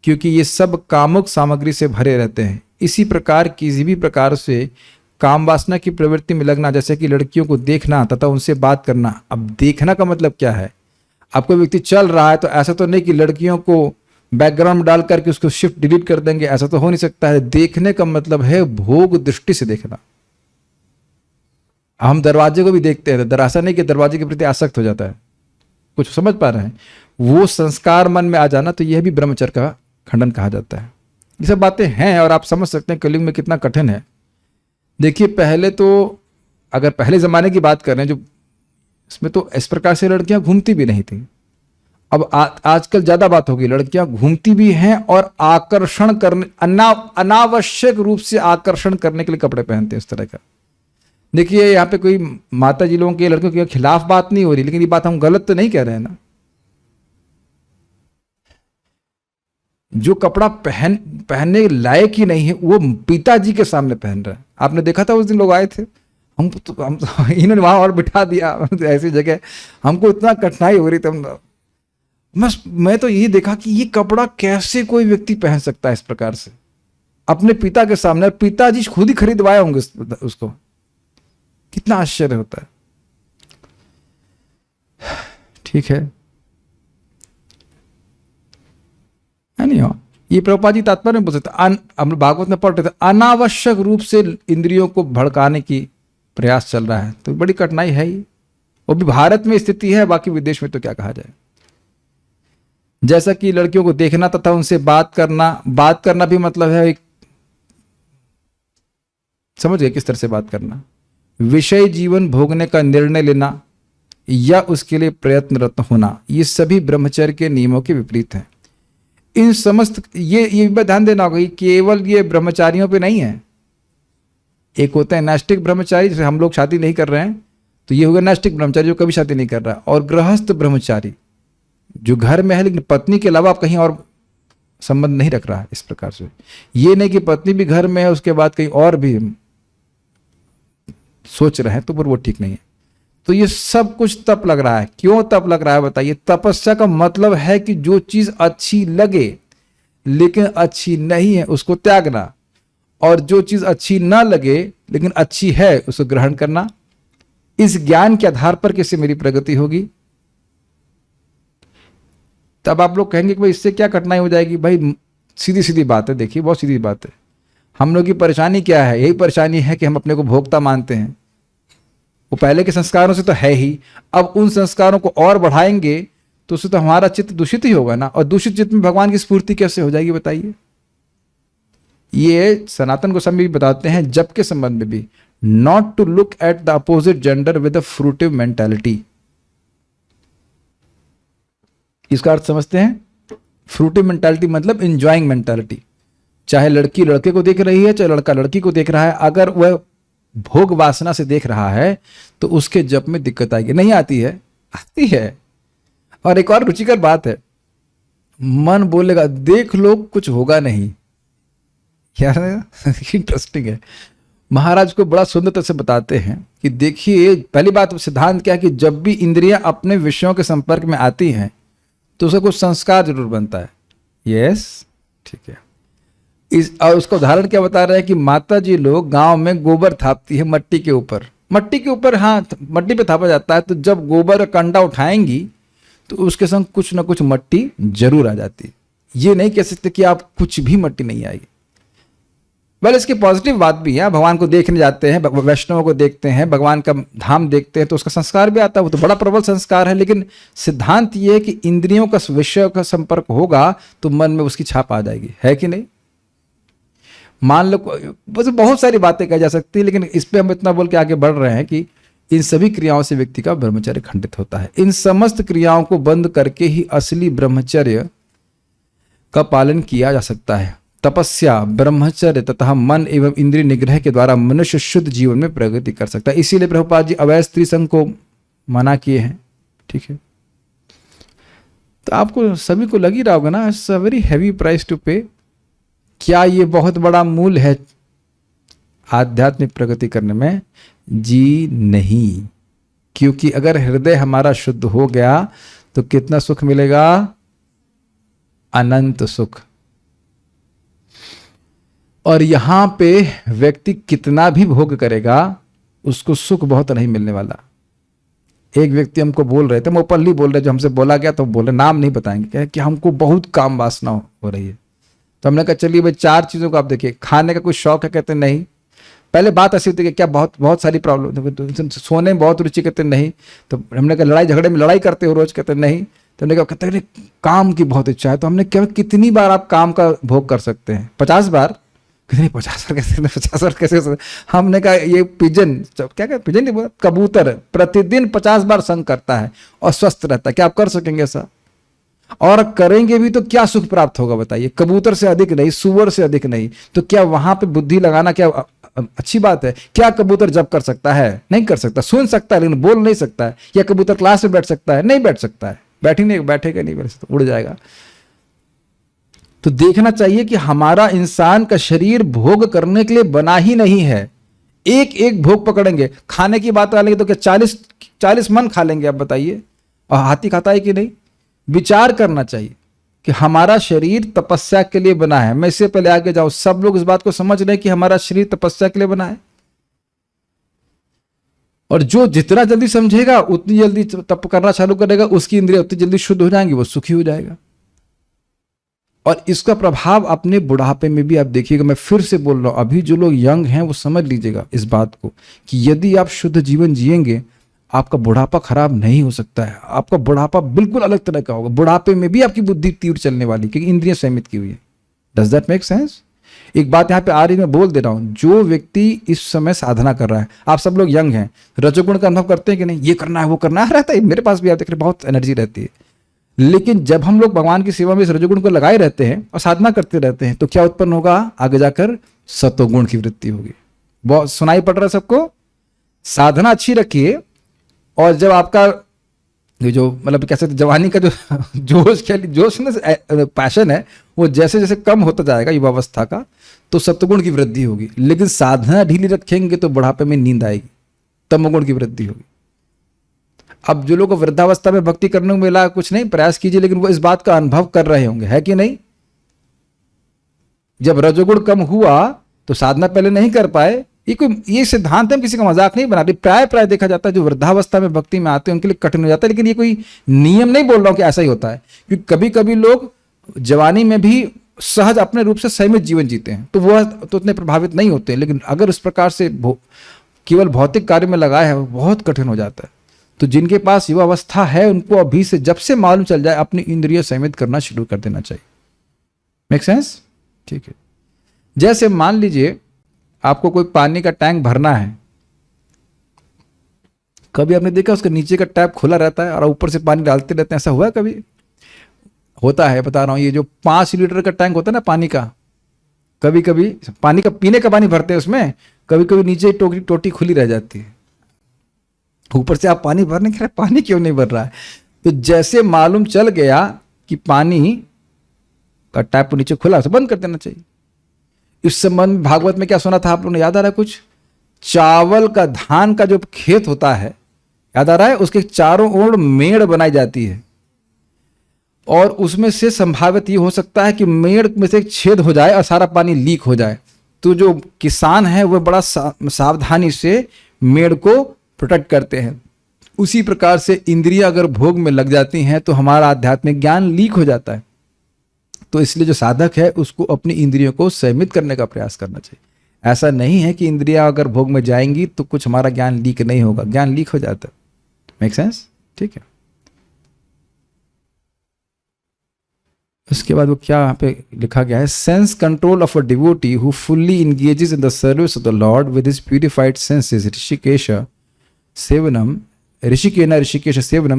क्योंकि ये सब कामुक सामग्री से भरे रहते हैं। इसी प्रकार किसी भी प्रकार से काम वासना की प्रवृत्ति में लगना, जैसे कि लड़कियों को देखना तथा उनसे बात करना। अब देखना का मतलब क्या है? आपको व्यक्ति चल रहा है तो ऐसा तो नहीं कि लड़कियों को बैकग्राउंड में डाल करके उसको शिफ्ट डिलीट कर देंगे, ऐसा तो हो नहीं सकता है। देखने का मतलब है भोग दृष्टि से देखना। हम दरवाजे को भी देखते हैं, ऐसा नहीं कि दरवाजे के प्रति आसक्त हो जाता है। कुछ समझ पा रहे हैं? वो संस्कार मन में आ जाना, तो यह भी ब्रह्मचर्य का खंडन कहा जाता है। ये सब बातें हैं और आप समझ सकते हैं कलयुग में कितना कठिन है। देखिए, पहले तो अगर पहले जमाने की बात कर रहे हैं, जो इसमें तो इस प्रकार से लड़कियां घूमती भी नहीं थी। अब आजकल ज्यादा बात होगी, लड़कियां घूमती भी हैं और आकर्षण करने, अनावश्यक रूप से आकर्षण करने के लिए कपड़े पहनते हैं इस तरह का। देखिए, यहाँ पे कोई माता जी लोगों के लड़कियों के खिलाफ बात नहीं हो रही, लेकिन ये बात हम गलत तो नहीं कह रहे हैं ना। जो कपड़ा पहनने लायक ही नहीं है वो पिताजी के सामने पहन रहा है। आपने देखा था उस दिन लोग आए थे, हम इन्होंने वहां और बिठा दिया ऐसी जगह, हमको इतना कठिनाई हो रही थी। मैं तो यही देखा कि ये कपड़ा कैसे कोई व्यक्ति पहन सकता है इस प्रकार से अपने पिता के सामने। पिताजी खुद ही खरीदवाए होंगे उसको, कितना आश्चर्य होता है। ठीक है, नहीं हो ये प्रभुपाद जी तात्पर्य में बोल सकते। हम भागवत में पढ़ रहे थे, अनावश्यक रूप से इंद्रियों को भड़काने की प्रयास चल रहा है, तो बड़ी कठिनाई है ही। वो भी भारत में स्थिति है, बाकी विदेश में तो क्या कहा जाए। जैसा कि लड़कियों को देखना तथा उनसे बात करना भी मतलब है एक, समझ गए किस तरह से बात करना, विषय जीवन भोगने का निर्णय लेना या उसके लिए प्रयत्नरत होना, ये सभी ब्रह्मचर्य के नियमों के विपरीत हैं। इन समस्त ये भी ध्यान देना होगा, केवल ये ब्रह्मचारियों पे नहीं है। एक होता है नैष्टिक ब्रह्मचारी, जैसे हम लोग शादी नहीं कर रहे हैं तो ये होगा नैष्टिक ब्रह्मचारी जो कभी शादी नहीं कर रहा है, और गृहस्थ ब्रह्मचारी जो घर में है लेकिन पत्नी के अलावा आप कहीं और संबंध नहीं रख रहा है। इस प्रकार से ये नहीं कि पत्नी भी घर में है उसके बाद कहीं और भी सोच रहे हैं, तो वो ठीक नहीं है। तो ये सब कुछ तप लग रहा है। क्यों तप लग रहा है बताइए? तपस्या का मतलब है कि जो चीज अच्छी लगे लेकिन अच्छी नहीं है उसको त्यागना, और जो चीज अच्छी ना लगे लेकिन अच्छी है उसको ग्रहण करना। इस ज्ञान के आधार पर कैसे मेरी प्रगति होगी? तब आप लोग कहेंगे कि भाई इससे क्या कठिनाई हो जाएगी? भाई सीधी सीधी बात है, देखिए बहुत सीधी बात है। हम लोग की परेशानी क्या है? यही परेशानी है कि हम अपने को भोक्ता मानते हैं। वो पहले के संस्कारों से तो है ही, अब उन संस्कारों को और बढ़ाएंगे तो उससे तो हमारा चित्त दूषित ही होगा ना, और दूषित चित्त में भगवान की स्फूर्ति कैसे हो जाएगी बताइए? ये सनातन गोस्वामी भी बताते हैं जप के संबंध में भी, not to look at the opposite gender with a fruitive mentality. इसका अर्थ समझते हैं? फ्रूटिव मेंटालिटी मतलब इंजॉइंग मेंटालिटी। चाहे लड़की लड़के को देख रही है, चाहे लड़का लड़की को देख रहा है, अगर वह भोग वासना से देख रहा है तो उसके जप में दिक्कत आएगी। नहीं आती है? आती है। और एक और रुचिकर बात है, मन बोलेगा देख लो कुछ होगा नहीं। यार इंटरेस्टिंग है। महाराज को बड़ा सुंदरता से बताते हैं कि देखिए, पहली बात सिद्धांत क्या है कि जब भी इंद्रियां अपने विषयों के संपर्क में आती हैं तो उसका कुछ संस्कार जरूर बनता है। यस, ठीक है। और उसका उदाहरण क्या बता रहे हैं कि माता जी लोग गांव में गोबर थापती है मट्टी के ऊपर। मट्टी के ऊपर, हाँ, मट्टी पे थापा जाता है, तो जब गोबर का कंडा उठाएंगी तो उसके संग कुछ ना कुछ मट्टी जरूर आ जाती है। ये नहीं कह सकते कि आप कुछ भी मट्टी नहीं आएगी। वेल, इसकी पॉजिटिव बात भी है। भगवान को देखने जाते हैं, वैष्णवों को देखते हैं, भगवान का धाम देखते हैं तो उसका संस्कार भी आता है, वो तो बड़ा प्रबल संस्कार है। लेकिन सिद्धांत ये है कि इंद्रियों का विषय का संपर्क होगा तो मन में उसकी छाप आ जाएगी, है कि नहीं? मान लो, बस बहुत सारी बातें कही जा सकती है, लेकिन इस पे हम इतना बोल के आगे बढ़ रहे हैं कि इन सभी क्रियाओं से व्यक्ति का ब्रह्मचर्य खंडित होता है। इन समस्त क्रियाओं को बंद करके ही असली ब्रह्मचर्य का पालन किया जा सकता है। तपस्या, ब्रह्मचर्य तथा मन एवं इंद्रिय निग्रह के द्वारा मनुष्य शुद्ध जीवन में प्रगति कर सकता है। इसीलिए प्रभुपाद जी अवैध स्त्री संग को मना किए हैं। ठीक है, तो आपको सभी को लग ही रहा होगा ना, it's a very heavy price to pay. क्या ये बहुत बड़ा मूल्य है आध्यात्मिक प्रगति करने में? जी नहीं, क्योंकि अगर हृदय हमारा शुद्ध हो गया तो कितना सुख मिलेगा? अनंत सुख। और यहां पे व्यक्ति कितना भी भोग करेगा उसको सुख बहुत नहीं मिलने वाला। एक व्यक्ति हमको बोल रहे थे, हम ओपनली बोल रहे, जो हमसे बोला गया तो बोले, नाम नहीं बताएंगे, कि हमको बहुत काम वासना हो रही है। तो हमने कहा चलिए भाई 4 चीजों को आप देखिए। खाने का कुछ शौक है? कहते नहीं। पहले बात ऐसी होती है कि क्या बहुत सारी प्रॉब्लम, सोने में बहुत रुचि? कहते नहीं। तो हमने कहा लड़ाई झगड़े में लड़ाई करते हो रोज? कहते नहीं। तो हमने कहा कहते काम की बहुत इच्छा है। तो हमने कहा कितनी बार आप काम का भोग कर सकते हैं? 50 बार। नहीं 50 बार कैसे? 50 बार कैसे? हमने कहा ये पिजन, क्या कहते, पिजन नहीं बोला, कबूतर प्रतिदिन 50 बार संग करता है और स्वस्थ रहता है। क्या आप कर सकेंगे ऐसा? और करेंगे भी तो क्या सुख प्राप्त होगा बताइए? कबूतर से अधिक नहीं, सुअर से अधिक नहीं। तो क्या वहां पे बुद्धि लगाना क्या अच्छी बात है? क्या कबूतर जब कर सकता है? नहीं कर सकता। सुन सकता है लेकिन बोल नहीं सकता है। या कबूतर क्लास में बैठ सकता है? नहीं बैठ सकता है। बैठेगा नहीं, बैठ सकता, उड़ जाएगा। तो देखना चाहिए कि हमारा इंसान का शरीर भोग करने के लिए बना ही नहीं है। एक एक भोग पकड़ेंगे। खाने की बात आ लेंगे तो क्या 40 मन खा लेंगे आप बताइए? और हाथी खाता है कि नहीं? विचार करना चाहिए कि हमारा शरीर तपस्या के लिए बना है। मैं इससे पहले आगे जाऊं, सब लोग इस बात को समझ रहे हैं कि हमारा शरीर तपस्या के लिए बना है, और जो जितना जल्दी समझेगा उतनी जल्दी तप करना चालू करेगा, उसकी इंद्रियां उतनी जल्दी शुद्ध हो जाएंगी, वो सुखी हो जाएगा। और इसका प्रभाव अपने बुढ़ापे में भी आप देखिएगा। मैं फिर से बोल रहा हूं, अभी जो लोग यंग हैं वो समझ लीजिएगा इस बात को कि यदि आप शुद्ध जीवन जिएंगे, आपका बुढ़ापा खराब नहीं हो सकता है। आपका बुढ़ापा बिल्कुल अलग तरह का होगा। बुढ़ापे में भी आपकी बुद्धि तीव्र चलने वाली, क्योंकि इंद्रियां संयमित की हुई है। Does that make sense? एक बात यहां पे आ रही, मैं बोल दे रहा हूं, जो व्यक्ति इस समय साधना कर रहा है, आप सब लोग यंग हैं, रजोगुण का अनुभव करते हैं कि नहीं? ये करना है, वो करना है, रहता है। मेरे पास भी आप देख रहे बहुत एनर्जी रहती है। लेकिन जब हम लोग भगवान की सेवा में इस रजोगुण को लगाए रहते हैं और साधना करते रहते हैं तो क्या उत्पन्न होगा? आगे जाकर सतोगुण की वृत्ति होगी। बहुत सुनाई पड़ रहा है सबको? साधना अच्छी रखिए, और जब आपका जो मतलब कैसे जवानी का जो जोश ना, पैशन है, वो जैसे जैसे कम होता जाएगा युवावस्था का, तो सत्वगुण की वृद्धि होगी। लेकिन साधना ढीली रखेंगे तो बुढ़ापे में नींद आएगी, तमोगुण की वृद्धि होगी। अब जो लोग वृद्धावस्था में भक्ति करने को मिला, कुछ नहीं, प्रयास कीजिए, लेकिन वो इस बात का अनुभव कर रहे होंगे, है कि नहीं? जब रजोगुण कम हुआ तो साधना पहले नहीं कर पाए। ये सिद्धांत हम किसी का मजाक नहीं बना रहे, प्राय देखा जाता है जो वृद्धावस्था में भक्ति में आते हैं उनके लिए कठिन हो जाता है। लेकिन ये कोई नियम नहीं बोल रहा हूं कि ऐसा ही होता है, क्योंकि कभी कभी लोग जवानी में भी सहज अपने रूप से संयमित जीवन जीते हैं तो वह तो उतने प्रभावित नहीं होते। लेकिन अगर इस प्रकार से केवल भौतिक कार्य में लगाया है वो बहुत कठिन हो जाता है। तो जिनके पास युवा अवस्था है उनको अभी से, जब से मालूम चल जाए, अपनी इंद्रिय संयमित करना शुरू कर देना चाहिए। Make sense? ठीक है। जैसे मान लीजिए आपको कोई पानी का टैंक भरना है, कभी आपने देखा उसके नीचे का टैप खुला रहता है और ऊपर से पानी डालते रहते हैं, ऐसा हुआ कभी? होता है, बता रहा हूं। ये जो 5 लीटर का टैंक होता है ना पानी का, कभी कभी पानी का, पीने का पानी भरते हैं उसमें, कभी कभी नीचे टोटी खुली रह जाती है, ऊपर से आप पानी भरने के लिए पानी क्यों नहीं भर रहा है? तो जैसे मालूम चल गया कि पानी का टैप नीचे खुला, तो बंद कर देना चाहिए। इस संबंध में भागवत में क्या सुना था आप लोगों ने, याद आ रहा है कुछ? चावल का, धान का जो खेत होता है, याद आ रहा है? उसके चारों ओर मेड़ बनाई जाती है और उसमें से संभावित ये हो सकता है कि मेड़ में से एक छेद हो जाए और सारा पानी लीक हो जाए। तो जो किसान है वह बड़ा सावधानी से मेड़ को प्रोटेक्ट करते हैं। उसी प्रकार से इंद्रियां अगर भोग में लग जाती हैं तो हमारा आध्यात्मिक ज्ञान लीक हो जाता है। तो इसलिए जो साधक है उसको अपनी इंद्रियों को संयमित करने का प्रयास करना चाहिए। ऐसा नहीं है कि इंद्रियां अगर भोग में जाएंगी तो कुछ हमारा ज्ञान लीक नहीं होगा, ज्ञान लीक हो जाता है। Make sense? ठीक है। उसके बाद वो क्या यहाँ पे लिखा गया है, sense control of a devotee who fully engages in the service of the lord with his purified senses Hrishikesh sevanam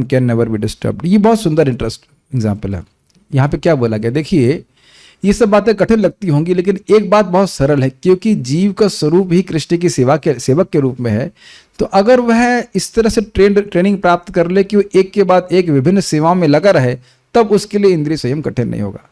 can never be disturbed. ये बहुत सुंदर इंटरेस्ट एग्जाम्पल है। यहाँ पे क्या बोला गया, देखिए ये सब बातें कठिन लगती होंगी लेकिन एक बात बहुत सरल है, क्योंकि जीव का स्वरूप ही कृष्ण की सेवक के रूप में है। तो अगर वह इस तरह से ट्रेनिंग प्राप्त कर ले कि वो एक के बाद एक विभिन्न सेवाओं में लगा रहे, तब उसके लिए इंद्रिय संयम कठिन नहीं होगा।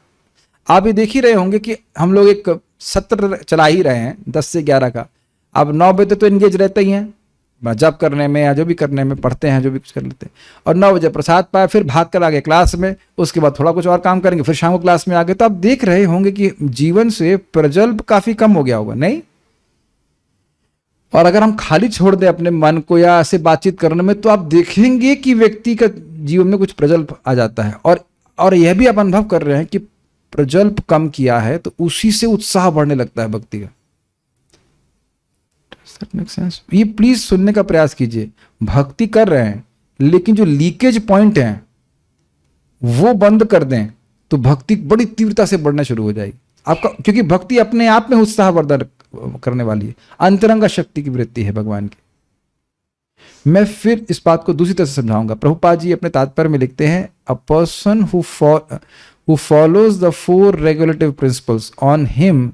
आप ये देख ही रहे होंगे कि हम लोग एक सत्र चला ही रहे हैं 10 से 11 का, अब 9 बजे तो एंगेज रहते ही हैं, जप करने में या जो भी करने में, पढ़ते हैं जो भी कुछ कर लेते हैं, और 9 बजे प्रसाद पाए, फिर भाग कर आगे क्लास में, उसके बाद थोड़ा कुछ और काम करेंगे, फिर शाम को क्लास में आ गए। तो आप देख रहे होंगे कि जीवन से प्रजल्प काफी कम हो गया होगा, नहीं? और अगर हम खाली छोड़ दें अपने मन को या ऐसे बातचीत करने में, तो आप देखेंगे कि व्यक्ति का जीवन में कुछ प्रजल्प आ जाता है। और यह भी आप अनुभव कर रहे हैं कि प्रजल्प कम किया है तो उसी से उत्साह बढ़ने लगता है भक्ति का। ये प्लीज सुनने का प्रयास कीजिए। भक्ति कर रहे हैं लेकिन जो लीकेज पॉइंट है वो बंद कर दें तो भक्ति बड़ी तीव्रता से बढ़ना शुरू हो जाएगी आपका, क्योंकि भक्ति अपने आप में उत्साहवर्धन करने वाली है, अंतरंग शक्ति की वृत्ति है भगवान की। मैं फिर इस बात को दूसरी तरह से समझाऊंगा। प्रभुपाद जी अपने तात्पर्य में लिखते हैं, a person who follows the 4 regulative principles on him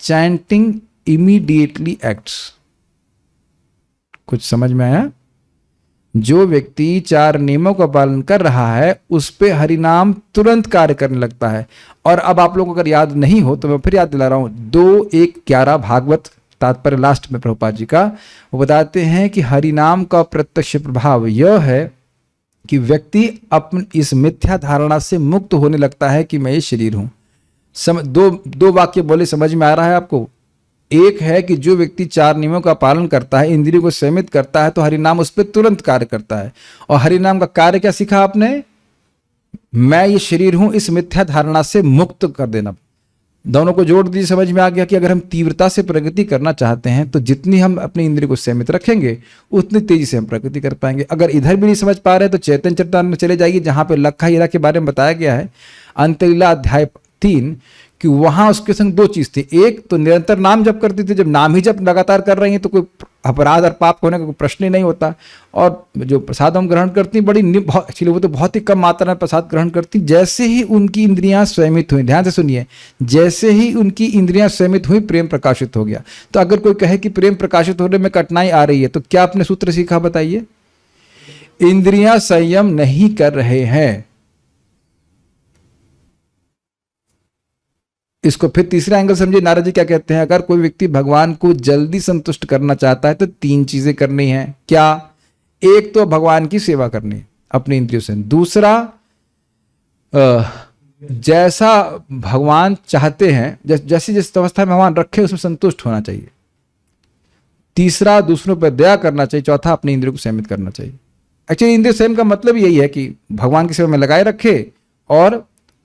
chanting immediately acts. कुछ समझ में आया? जो व्यक्ति 4 नियमों का पालन कर रहा है उस पे हरिनाम तुरंत कार्य करने लगता है। और अब आप लोगों को अगर याद नहीं हो तो मैं फिर याद दिला रहा हूं, 2:1:11 भागवत तात्पर्य लास्ट में प्रभुपाद जी का, वो बताते हैं कि हरिनाम का प्रत्यक्ष प्रभाव यह है कि व्यक्ति अपनी इस मिथ्या धारणा से मुक्त होने लगता है कि मैं ये शरीर हूं। दो वाक्य बोले, समझ में आ रहा है आपको? एक है कि जो व्यक्ति 4 नियमों का पालन करता है, इंद्रियों को संयमित करता है, तो हरिनाम उस पर तुरंत कार्य करता है। और हरिनाम का कार्य क्या सीखा आपने? मैं ये शरीर हूं, इस मिथ्या धारणा से मुक्त कर देना। दोनों को जोड़ दीजिए, समझ में आ गया कि अगर हम तीव्रता से प्रगति करना चाहते हैं तो जितनी हम अपनी इंद्रिय को सीमित रखेंगे उतनी तेजी से हम प्रगति कर पाएंगे। अगर इधर भी नहीं समझ पा रहे तो चैतन्य चरितामृत में चले जाइए, जहां पे लखा हीरा के बारे में बताया गया है, अंतलीला अध्याय 3, कि वहां उसके संग 2 चीज थी। एक तो निरंतर नाम जप करती थी, जब नाम ही जप लगातार कर रही हैं तो कोई अपराध और पाप होने का कोई प्रश्न ही नहीं होता। और जो प्रसाद हम ग्रहण करती बड़ी एक्चुअली वो तो बहुत ही कम मात्रा में प्रसाद ग्रहण करती। जैसे ही उनकी इंद्रियां संयमित हुई, ध्यान से सुनिए, जैसे ही उनकी इंद्रियां संयमित हुई प्रेम प्रकाशित हो गया। तो अगर कोई कहे कि प्रेम प्रकाशित होने में कठिनाई आ रही है तो क्या आपने सूत्र सीखा बताइए? इंद्रियां संयम नहीं कर रहे हैं। इसको फिर तीसरा एंगल समझिए, नारद जी क्या कहते हैं, अगर कोई व्यक्ति भगवान को जल्दी संतुष्ट करना चाहता है तो 3 चीजें करनी है। क्या? एक तो भगवान की सेवा करनी है अपनी इंद्रियों से, दूसरा जैसा भगवान चाहते हैं, जैसी जिस अवस्था में भगवान रखे उसमें संतुष्ट होना चाहिए। तीसरा, दूसरों पर दया करना चाहिए। चौथा, अपनी इंद्रियों को संयमित करना चाहिए। एक्चुअली इंद्रिय संयम का मतलब यही है कि भगवान की सेवा में लगाए रखे और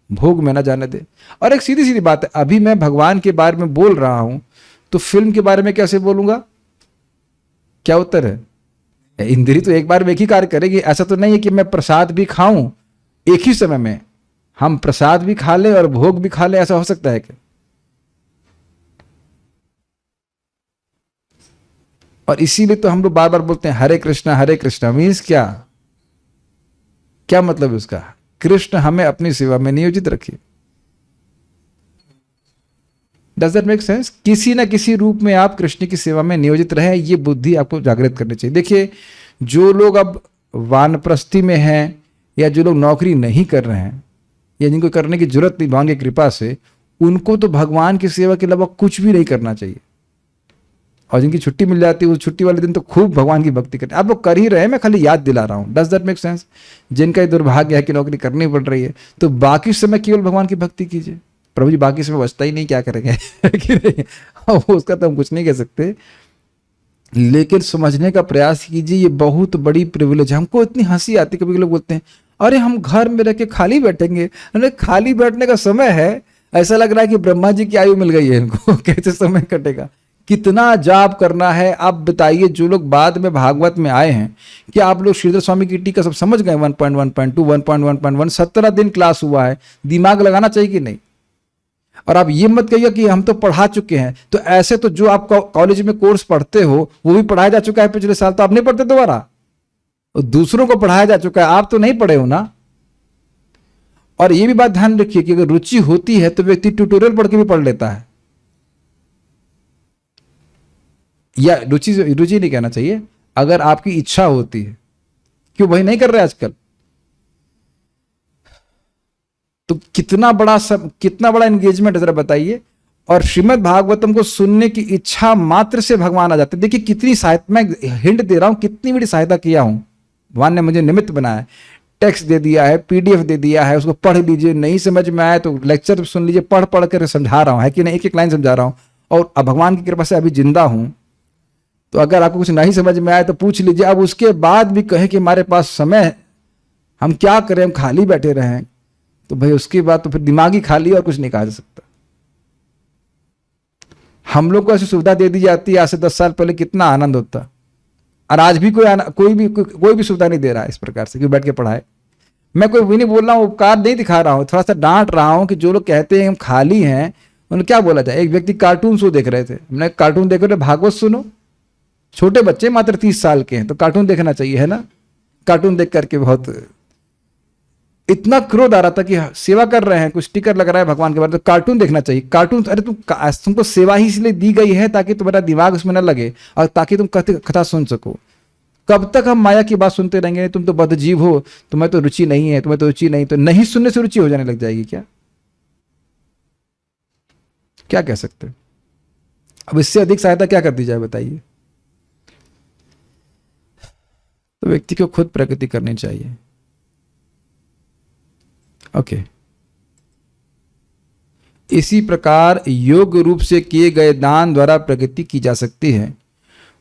भोग में ना जाने दे। और एक सीधी सीधी बात है, अभी मैं भगवान के बारे में बोल रहा हूं तो फिल्म के बारे में कैसे बोलूंगा? क्या उत्तर है? इंद्री तो एक बार में एक ही कार्य करेगी। ऐसा तो नहीं है कि मैं प्रसाद भी खाऊं एक ही समय में, हम प्रसाद भी खा लें और भोग भी खा लें, ऐसा हो सकता है क्या? और इसीलिए तो हम लोग बार बार बोलते हैं हरे कृष्णा मीन्स क्या? क्या मतलब है उसका? कृष्ण हमें अपनी सेवा में नियोजित रखिए। Does that make sense? किसी ना किसी रूप में आप कृष्ण की सेवा में नियोजित रहे, ये बुद्धि आपको जागृत करनी चाहिए। देखिए, जो लोग अब वानप्रस्थी में हैं या जो लोग नौकरी नहीं कर रहे हैं या जिनको करने की जरूरत नहीं भगवान की कृपा से, उनको तो भगवान की सेवा के अलावा कुछ भी नहीं करना चाहिए। और जिनकी छुट्टी मिल जाती है उस छुट्टी वाले दिन तो खूब भगवान की भक्ति करते हैं। आप लोग कर ही रहे हैं, मैं खाली याद दिला रहा हूं। Does that make sense? जिनका ये दुर्भाग्य है कि नौकरी करनी पड़ रही है, तो बाकी समय केवल भगवान की भक्ति कीजिए। प्रभु जी बाकी समय बचता ही नहीं, क्या करेंगे? कि नहीं? उसका तो हम कुछ नहीं कह सकते, लेकिन समझने का प्रयास कीजिए। ये बहुत बड़ी प्रिविलेज है। हमको इतनी हंसी आती, कभी लोग बोलते हैं अरे हम घर में रह के खाली बैठेंगे। अरे खाली बैठने का समय है, ऐसा लग रहा है कि ब्रह्मा जी की आयु मिल गई है इनको। कैसे समय कटेगा? कितना जाप करना है आप बताइए। जो लोग बाद में भागवत में आए हैं, क्या आप लोग श्रीधर स्वामी की टीका सब समझ गए? 1.1.2 1.1.1 17 दिन क्लास हुआ है, दिमाग लगाना चाहिए कि नहीं? और आप ये मत कहिए कि हम तो पढ़ा चुके हैं। तो ऐसे तो जो आप कॉलेज में कोर्स पढ़ते हो वो भी पढ़ाया जा चुका है पिछले साल, तो आप नहीं पढ़ते दोबारा? दूसरों को पढ़ाया जा चुका है, आप तो नहीं पढ़े हो ना। और ये भी बात ध्यान रखिए कि अगर रुचि होती है तो व्यक्ति ट्यूटोरियल पढ़ के भी पढ़ लेता है। या रुचि नहीं कहना चाहिए, अगर आपकी इच्छा होती है। क्यों वही नहीं कर रहे आजकल? तो कितना बड़ा एंगेजमेंट है जरा बताइए। और श्रीमद् भागवतम को सुनने की इच्छा मात्र से भगवान आ जाते हैं। देखिए कितनी सहायता, मैं हिंट दे रहा हूं, कितनी बड़ी सहायता किया हूं। भगवान ने मुझे निमित्त बनाया, टेक्स्ट दे दिया है, पीडीएफ दे दिया है, उसको पढ़ लीजिए। नहीं समझ में आए तो लेक्चर सुन लीजिए, पढ़ पढ़ कर समझा रहा हूं, है कि नहीं? एक एक लाइन समझा रहा हूं। और अब भगवान की कृपा से अभी जिंदा हूं, तो अगर आपको कुछ नहीं समझ में आए तो पूछ लीजिए। अब उसके बाद भी कहे कि हमारे पास समय है, हम क्या करें, हम खाली बैठे रहें, तो भाई उसके बाद तो फिर दिमाग ही खाली और कुछ नहीं कहा जा सकता। हम लोग को ऐसी सुविधा दे दी जाती है, आज से 10 साल पहले कितना आनंद होता। और आज भी कोई भी सुविधा नहीं दे रहा है इस प्रकार से कि बैठ के पढ़ाए। मैं कोई भी नहीं बोल रहा हूँ, उपकार नहीं दिखा रहा हूँ, थोड़ा सा डांट रहा हूँ कि जो लोग कहते हैं हम खाली हैं, उन्हें क्या बोला जाए। एक व्यक्ति कार्टून शो देख रहे थे, हमने कार्टून देख रहे, भागवत सुनो। छोटे बच्चे मात्र 30 साल के हैं, तो कार्टून देखना चाहिए, है ना? कार्टून देख करके बहुत इतना क्रोध आ रहा था कि सेवा कर रहे हैं, कुछ स्टिकर लग रहा है भगवान के बारे में, तो कार्टून देखना चाहिए। कार्टून, अरे तुमको सेवा ही इसलिए दी गई है ताकि तुम्हारा दिमाग उसमें न लगे और ताकि तुम कथा सुन सको। कब तक हम माया की बात सुनते रहेंगे? तुम तो बदजीव हो, तुम्हें तो रुचि नहीं है, तुम्हें तो रुचि नहीं, तो नहीं सुनने से रुचि हो जाने लग जाएगी क्या? क्या कह सकते हैं? अब इससे अधिक सहायता क्या कर दी जाए बताइए? तो व्यक्ति को खुद प्रगति करनी चाहिए। ओके। इसी प्रकार योग रूप से किए गए दान द्वारा प्रगति की जा सकती है।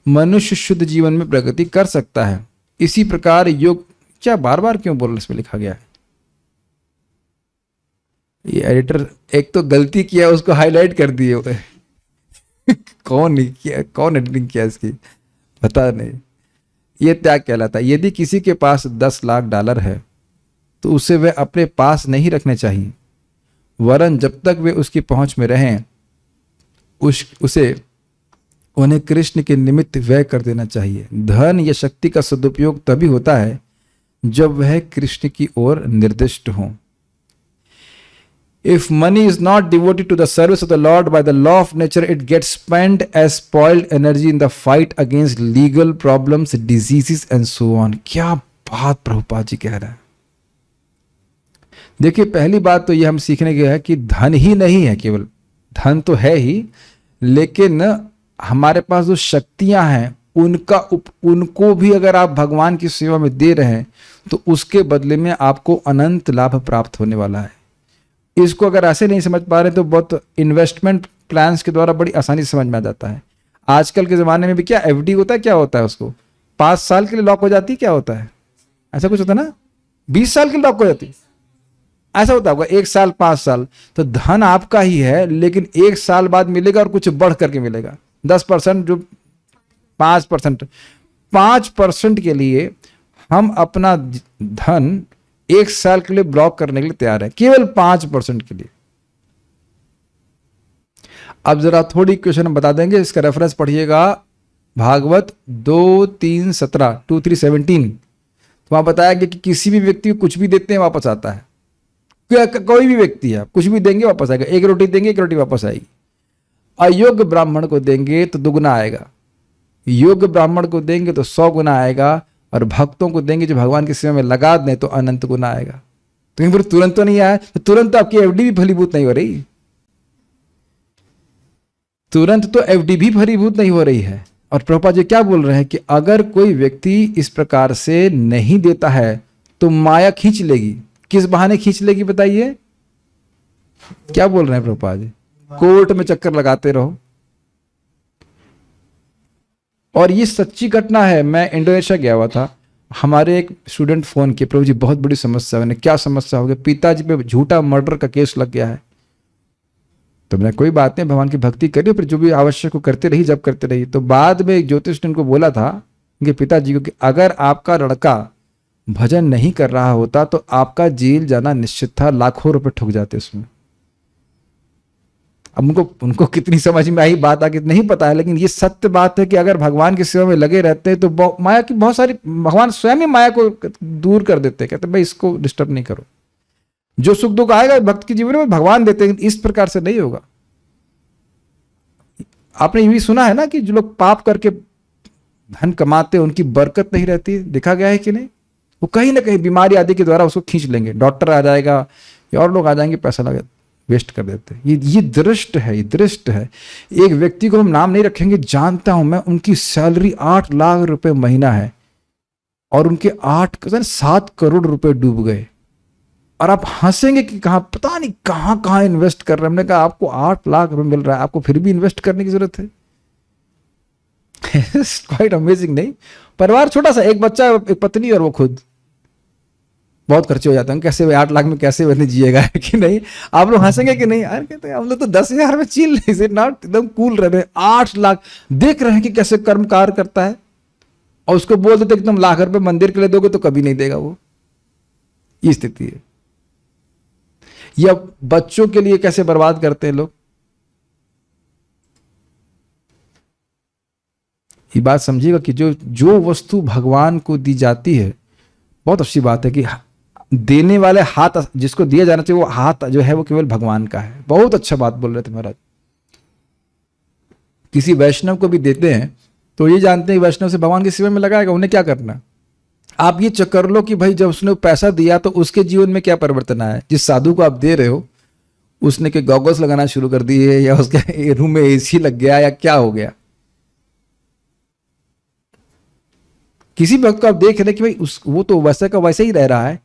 मनुष्य शुद्ध जीवन में प्रगति कर सकता है। इसी प्रकार योग, क्या बार बार क्यों बोल इसमें लिखा गया है? ये एडिटर एक तो गलती किया, उसको हाईलाइट कर दिए हुए। कौन नहीं किया, कौन एडिटिंग किया इसकी पता नहीं। ये त्याग कहलाता है। यदि किसी के पास 10 लाख डॉलर है तो उसे वह अपने पास नहीं रखने चाहिए, वरन जब तक वे उसकी पहुंच में रहें उसे उन्हें कृष्ण के निमित्त व्यय कर देना चाहिए। धन या शक्ति का सदुपयोग तभी होता है जब वह कृष्ण की ओर निर्दिष्ट हो। If money is not devoted to the service of the Lord by the law of nature, it gets spent as spoiled energy in the fight against legal problems, diseases and so on. क्या बात प्रभुपाद जी कह रहे हैं। देखिए पहली बात तो ये हम सीखने के है कि धन ही नहीं है, केवल धन तो है ही, लेकिन हमारे पास जो शक्तियां हैं उनको भी अगर आप भगवान की सेवा में दे रहे हैं तो उसके बदले में आपको अनंत लाभ प्राप्त होने वाला है। इसको अगर ऐसे नहीं समझ पा रहे तो बहुत इन्वेस्टमेंट प्लान्स के द्वारा बड़ी आसानी से समझ में आ जाता है। आजकल के ज़माने में भी क्या एफडी होता है, क्या होता है, उसको 5 साल के लिए लॉक हो जाती है, क्या होता है, ऐसा कुछ होता है ना, 20 साल के लिए लॉक हो जाती है, ऐसा होता होगा, 1 साल 5 साल। तो धन आपका ही है, लेकिन 1 साल बाद मिलेगा और कुछ बढ़ करके मिलेगा, 10% जो 5%, 5% के लिए हम अपना धन 1 साल के लिए ब्लॉक करने के लिए तैयार है, केवल 5% के लिए। अब जरा थोड़ी क्वेश्चन हम बता देंगे, इसका रेफरेंस पढ़िएगा, भागवत 2:3-17, 2:3-17। तो वहां बताया गया कि किसी भी व्यक्ति को कुछ भी देते हैं वापस आता है, कोई भी व्यक्ति है, कुछ भी देंगे वापस आएगा, 1 रोटी देंगे 1 रोटी वापस आएगी। अयोग्य ब्राह्मण को देंगे तो दुगुना आएगा, योग्य ब्राह्मण को देंगे तो 100 गुना आएगा, और भक्तों को देंगे जो भगवान की सेवा में लगा दें तो अनंत गुना आएगा। तो फिर तुरंत तो नहीं आया, तो तुरंत तो आपकी एफडी भी फलीभूत नहीं हो रही, तुरंत तो एफडी भी फलीभूत नहीं हो रही है। और प्रभुपाद जी क्या बोल रहे हैं कि अगर कोई व्यक्ति इस प्रकार से नहीं देता है तो माया खींच लेगी। किस बहाने खींच लेगी बताइए, क्या बोल रहे हैं प्रभुपाद जी, कोर्ट में चक्कर लगाते रहो। और ये सच्ची घटना है, मैं इंडोनेशिया गया हुआ था, हमारे एक स्टूडेंट फोन किए, प्रभु जी बहुत बड़ी समस्या है। क्या समस्या हो गई? पिताजी पे झूठा मर्डर का केस लग गया है। तो मैंने कोई बात नहीं, भगवान की भक्ति करी, फिर जो भी आवश्यक हो करते रही, जब करते रही। तो बाद में एक ज्योतिष ने उनको बोला था उनके पिताजी को कि अगर आपका लड़का भजन नहीं कर रहा होता तो आपका जेल जाना निश्चित था, लाखों रुपए ठुक जाते उसमें। अब उनको कितनी समझ में आई बात आगे नहीं पता है, लेकिन ये सत्य बात है कि अगर भगवान की सेवा में लगे रहते हैं तो माया की बहुत सारी, भगवान स्वयं ही माया को दूर कर देते हैं, कहते भाई इसको डिस्टर्ब नहीं करो। जो सुख दुख आएगा भक्त के जीवन में भगवान देते हैं, इस प्रकार से नहीं होगा। आपने ये भी सुना है ना कि जो लोग पाप करके धन कमाते हैं उनकी बरकत नहीं रहती, देखा गया है कि नहीं? वो कहीं ना कहीं बीमारी आदि के द्वारा उसको खींच लेंगे, डॉक्टर आ जाएगा या और लोग आ जाएंगे, पैसा लगा वेस्ट कर देते हैं। ये दृष्ट है, ये दृष्ट है। एक व्यक्ति को हम नाम नहीं रखेंगे, जानता हूं मैं, उनकी सैलरी 8 लाख रुपए महीना है और उनके 7 करोड़ रुपए डूब गए। और आप हंसेंगे कि कहां, पता नहीं कहां कहां इन्वेस्ट कर रहे हैं। हमने कहा आपको 8 लाख रुपए मिल रहा है, आपको फिर भी इन्वेस्ट करने की जरूरत है? क्वाइट अमेजिंग नहीं? परिवार छोटा सा, एक बच्चा, एक पत्नी और वो खुद, बहुत खर्चे हो जाते हैं। कैसे 8 लाख में कैसे बंदे जिएगा, है कि नहीं? आप लोग हंसेंगे कि नहीं? अरे कहते हैं हम लोग तो 10,000 में चिल नहीं, नॉट एकदम कूल रह रहे। 8 लाख देख रहे हैं कि कैसे कर्मकार करता है, और उसको बोल देते एकदम लाख रुपए मंदिर के लिए दोगे तो कभी नहीं देगा वो। ये स्थिति है। या बच्चों के लिए कैसे बर्बाद करते हैं लोग। ये बात समझिएगा कि जो वस्तु भगवान को दी जाती है, बहुत अच्छी बात है कि देने वाले हाथ, जिसको दिया जाना चाहिए वो हाथ जो है वो केवल भगवान का है। बहुत अच्छा बात बोल रहे थे महाराज। किसी वैष्णव को भी देते हैं तो ये जानते हैं कि वैष्णव से भगवान की सेवा में लगाएगा, उन्हें क्या करना। आप ये चेक कर लो कि भाई जब उसने पैसा दिया तो उसके जीवन में क्या परिवर्तन आया। जिस साधु को आप दे रहे हो उसने के गॉगल्स लगाना शुरू कर दिए, या उसके रूम में एसी लग गया, या क्या हो गया। किसी भक्त को आप देख रहे कि भाई वो तो वैसे का वैसे ही रह रहा है,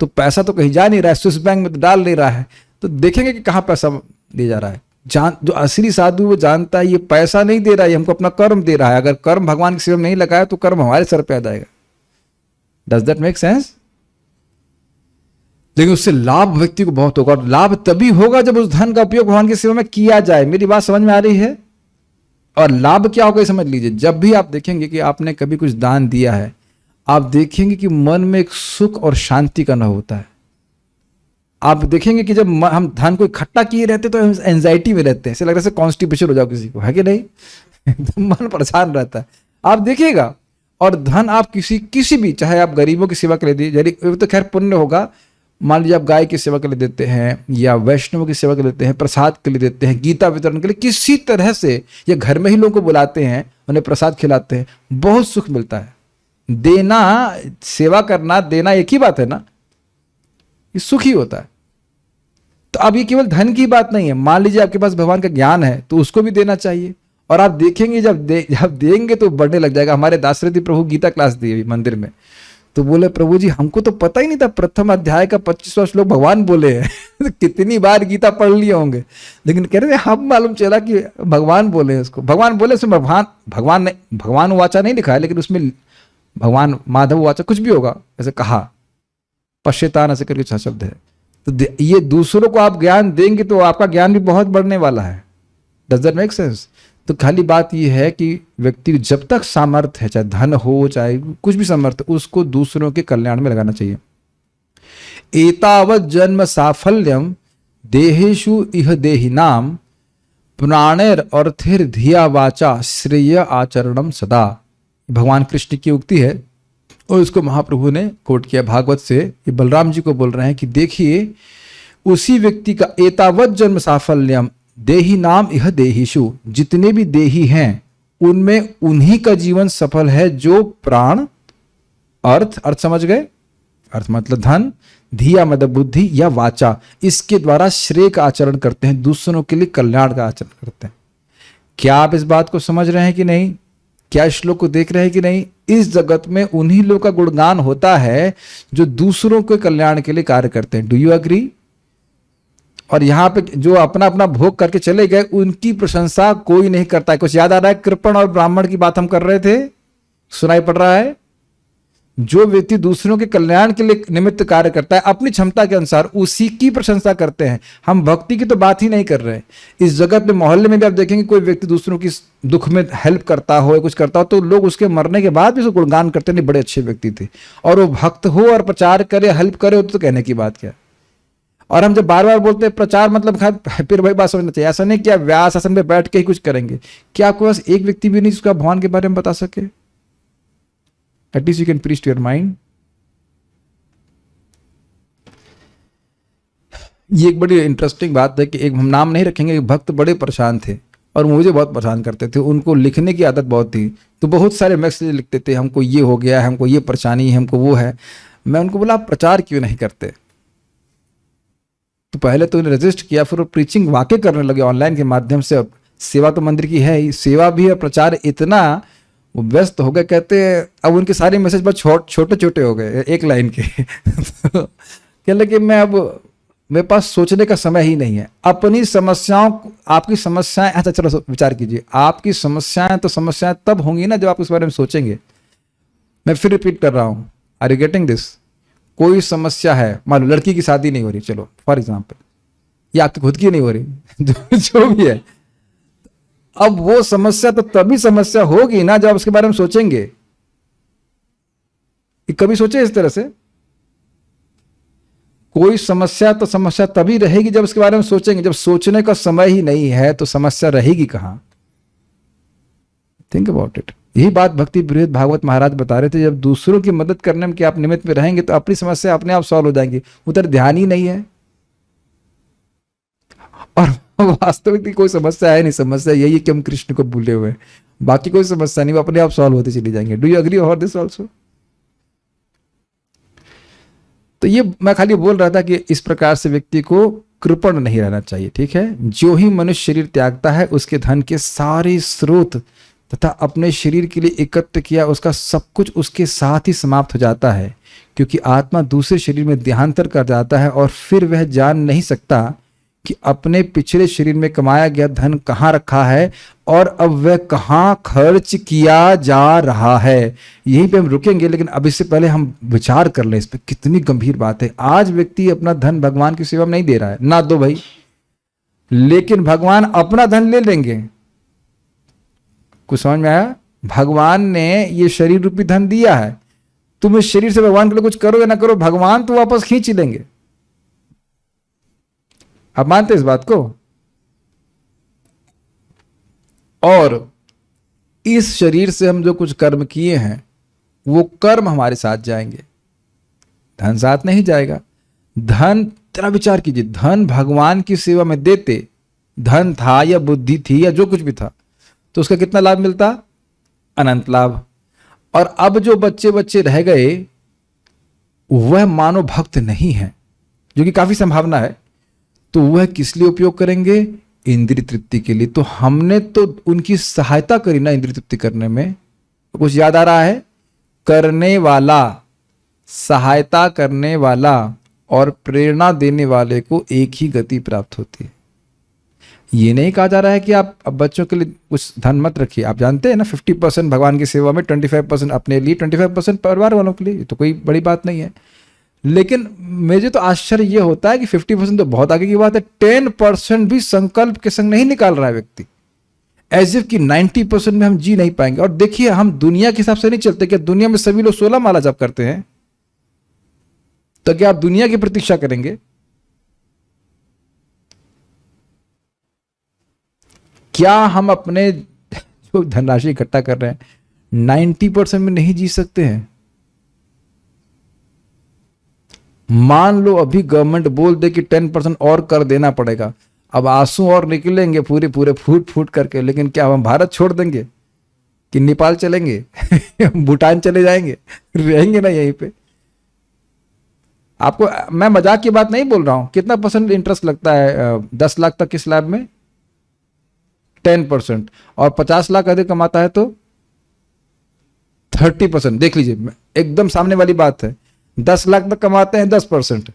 तो पैसा तो कहीं जा नहीं रहा है, स्विस बैंक में तो डाल नहीं रहा है, तो देखेंगे कि कहां पैसा दिया जा रहा है। जो असली साधु वो जानता है ये पैसा नहीं दे रहा है, हमको अपना कर्म दे रहा है। अगर कर्म भगवान की सेवा में नहीं लगाया तो कर्म हमारे सर पे आ जाएगा। Does that make sense? लेकिन उससे लाभ व्यक्ति को बहुत होगा, और लाभ तभी होगा जब उस धन का उपयोग भगवान की सेवा में किया जाए। मेरी बात समझ में आ रही है? और लाभ क्या होगा समझ लीजिए। जब भी आप देखेंगे कि आपने कभी कुछ दान दिया है, आप देखेंगे कि मन में एक सुख और शांति का अनुभव होता है। आप देखेंगे कि जब हम धन को इकट्ठा किए रहते तो हम एंजाइटी में रहते हैं, ऐसे लग रहा है कॉन्स्टिपेशन हो जाओ किसी को, है कि नहीं? मन परेशान रहता है, आप देखिएगा। और धन आप किसी भी, चाहे आप गरीबों की सेवा के लिए दीजिए, तो खैर पुण्य होगा। मान लीजिए आप गाय की सेवा के लिए देते हैं, या वैष्णव की सेवा के लिए देते हैं, प्रसाद के लिए देते हैं, गीता वितरण के लिए, किसी तरह से, या घर में ही लोगों को बुलाते हैं, उन्हें प्रसाद खिलाते हैं, बहुत सुख मिलता है। देना, सेवा करना, देना एक ही बात है ना, ये सुख ही होता है। तो अब ये केवल धन की बात नहीं है। मान लीजिए आपके पास भगवान का ज्ञान है तो उसको भी देना चाहिए। और आप देखेंगे जब देंगे तो बढ़ने लग जाएगा। हमारे दासरथी प्रभु गीता क्लास दी मंदिर में, तो बोले प्रभु जी हमको तो पता ही नहीं था प्रथम अध्याय का 25वां श्लोक भगवान बोले हैं। तो कितनी बार गीता पढ़ लिए होंगे, लेकिन कह रहे हम मालूम चला कि भगवान बोले हैं उसको। भगवान बोले उसमें भगवान वाचा नहीं लिखा है, लेकिन उसमें भगवान माधव वाचा कुछ भी होगा ऐसे कहा, पश्चेतान ऐसे करके शब्द है। तो ये दूसरों को आप ज्ञान देंगे तो आपका ज्ञान भी बहुत बढ़ने वाला है। Does that make sense? तो खाली बात यह है कि व्यक्ति जब तक सामर्थ्य है, चाहे धन हो चाहे कुछ भी सामर्थ्य, उसको दूसरों के कल्याण में लगाना चाहिए। एतावत जन्म साफल्यम देहेषु इह देहिनाम प्राणेर अर्थिर धिया वाचा श्रेय आचरणम सदा। भगवान कृष्ण की उक्ति है और उसको महाप्रभु ने कोट किया भागवत से। ये बलराम जी को बोल रहे हैं कि देखिए उसी व्यक्ति का एतावत जन्म साफल्यम देही नाम यह देहीशु, जितने भी देही हैं उनमें उन्हीं का जीवन सफल है जो प्राण, अर्थ समझ गए, अर्थ मतलब धन, धिया मतलब बुद्धि, या वाचा इसके द्वारा श्रेय का आचरण करते हैं, दूसरों के लिए कल्याण का आचरण करते हैं। क्या आप इस बात को समझ रहे हैं कि नहीं? क्या श्लोक को देख रहे हैं कि नहीं? इस जगत में उन्हीं लोगों का गुणगान होता है जो दूसरों के कल्याण के लिए कार्य करते हैं। Do you agree? और यहाँ पे जो अपना अपना भोग करके चले गए उनकी प्रशंसा कोई नहीं करता है। कुछ याद आ रहा है? कृपण और ब्राह्मण की बात हम कर रहे थे, सुनाई पड़ रहा है? जो व्यक्ति दूसरों के कल्याण के लिए निमित्त कार्य करता है अपनी क्षमता के अनुसार, उसी की प्रशंसा करते हैं। हम भक्ति की तो बात ही नहीं कर रहे। इस जगत में मोहल्ले में भी आप देखेंगे कोई व्यक्ति दूसरों की दुख में हेल्प करता हो या कुछ करता हो तो लोग उसके मरने के बाद भी उसको गुणगान करते नहीं, बड़े अच्छे व्यक्ति थे। और वो भक्त हो और प्रचार करे, हेल्प करे, तो कहने की बात क्या। और हम जब बार बार बोलते हैं प्रचार मतलब फिर वही बात समझना चाहिए। ऐसा नहीं कि आप व्यास आसन में बैठ के ही कुछ करेंगे। क्या आपके पास एक व्यक्ति भी नहीं जिसको आप भगवान के बारे में बता सके? At least you can preach to your mind. ये एक बड़ी इंटरेस्टिंग बात है कि एक हम नाम नहीं रखेंगे, एक भक्त बड़े परेशान थे और मुझे बहुत परेशान करते थे। उनको लिखने की आदत बहुत थी, तो बहुत सारे मैसेज लिखते थे, हमको ये हो गया है, हमको ये परेशानी है, हमको वो है। मैं उनको बोला आप प्रचार क्यों नहीं करते? तो पहले तो उन्हें रजिस्ट किया, फिर वो प्रीचिंग वाकई करने लगे ऑनलाइन के माध्यम से। अब सेवा तो मंदिर की है ही, सेवा भी है, प्रचार इतना वो व्यस्त हो गए। कहते अब उनके सारे मैसेज बस छोटे छोटे हो गए, एक लाइन के। कह लगे मैं अब मेरे पास सोचने का समय ही नहीं है। अपनी समस्याओं, आपकी समस्याएं, अच्छा चलो विचार कीजिए, आपकी समस्याएं तो समस्याएं तब होंगी ना जब आप उस बारे में सोचेंगे। मैं फिर रिपीट कर रहा हूं, आर यू गेटिंग दिस? कोई समस्या है, मान लो लड़की की शादी नहीं हो रही, चलो फॉर एग्जाम्पल, या आपकी खुद की नहीं हो रही, जो भी है, अब वो समस्या तो तभी समस्या होगी ना जब आप उसके बारे में सोचेंगे। कभी सोचे इस तरह से? कोई समस्या तो समस्या तभी रहेगी जब उसके बारे में सोचेंगे। जब सोचने का समय ही नहीं है तो समस्या रहेगी कहां? Think about it. यही बात भक्ति बृहद भागवत महाराज बता रहे थे। जब दूसरों की मदद करने में कि आप निमित्त में रहेंगे तो अपनी समस्या अपने आप सॉल्व हो जाएंगी। उधर ध्यान ही नहीं है और वास्तविक की कोई समस्या है नहीं। समस्या यही है कि हम कृष्ण को भूले हुए हैं, बाकी कोई समस्या नहीं, वो अपने आप सॉल्व होते चली जाएंगे। Do you agree for this also? तो ये मैं खाली बोल रहा था कि इस प्रकार से व्यक्ति को कृपण नहीं रहना चाहिए, ठीक है। जो ही मनुष्य शरीर त्यागता है उसके धन के सारे स्रोत तथा अपने शरीर के लिए एकत्र किया उसका सब कुछ उसके साथ ही समाप्त हो जाता है, क्योंकि आत्मा दूसरे शरीर में देहांतर कर जाता है और फिर वह जान नहीं सकता कि अपने पिछले शरीर में कमाया गया धन कहाँ रखा है और अब वह कहाँ खर्च किया जा रहा है। यहीं पे हम रुकेंगे, लेकिन अब इससे पहले हम विचार कर लें इस पे। कितनी गंभीर बात है। आज व्यक्ति अपना धन भगवान की सेवा में नहीं दे रहा है, ना दो भाई, लेकिन भगवान अपना धन ले लेंगे। कुछ समझ में आया? भगवान ने ये शरीर रूपी धन दिया है, तुम इस शरीर से भगवान के लिए कुछ करो या ना करो, भगवान तो वापस खींच ही लेंगे। आप मानते इस बात को? और इस शरीर से हम जो कुछ कर्म किए हैं वो कर्म हमारे साथ जाएंगे, धन साथ नहीं जाएगा। धन, तेरा विचार कीजिए, धन भगवान की सेवा में देते, धन था या बुद्धि थी या जो कुछ भी था, तो उसका कितना लाभ मिलता? अनंत लाभ। और अब जो बच्चे बच्चे रह गए वह मानो भक्त नहीं है, जो कि काफी संभावना है, तो वह किस लिए उपयोग करेंगे? इंद्रिय तृप्ति के लिए। तो हमने तो उनकी सहायता करी ना इंद्रिय तृप्ति करने में। कुछ याद आ रहा है? करने वाला सहायता करने वाला और प्रेरणा देने वाले को एक ही गति प्राप्त होती है। ये नहीं कहा जा रहा है कि आप अब बच्चों के लिए कुछ धन मत रखिए। आप जानते हैं ना 50% भगवान की सेवा में, 25% अपने लिए, 25% परिवार वालों के लिए। ये तो कोई बड़ी बात नहीं है। लेकिन मुझे तो आश्चर्य ये होता है कि 50% तो बहुत आगे की बात है, 10% भी संकल्प के संग नहीं निकाल रहा है व्यक्ति, एज इफ कि 90% में हम जी नहीं पाएंगे। और देखिए, हम दुनिया के हिसाब से नहीं चलते। क्या दुनिया में सभी लोग 16 माला जप करते हैं? तो क्या आप दुनिया की प्रतीक्षा करेंगे? क्या हम अपने जो धनराशि इकट्ठा कर रहे हैं 90% में नहीं जी सकते हैं? मान लो अभी गवर्नमेंट बोल दे कि 10% और कर देना पड़ेगा, अब आंसू और निकलेंगे पूरे पूरे फूट फूट करके। लेकिन क्या हम भारत छोड़ देंगे कि नेपाल चलेंगे? भूटान चले जाएंगे? रहेंगे ना यहीं पे। आपको मैं मजाक की बात नहीं बोल रहा हूं। कितना % इंटरेस्ट लगता है 10 लाख तक की स्लैब में? 10%। और 50 लाख अधिक कमाता है तो 30%। देख लीजिए, एकदम सामने वाली बात है। 10 लाख तक कमाते हैं 10%,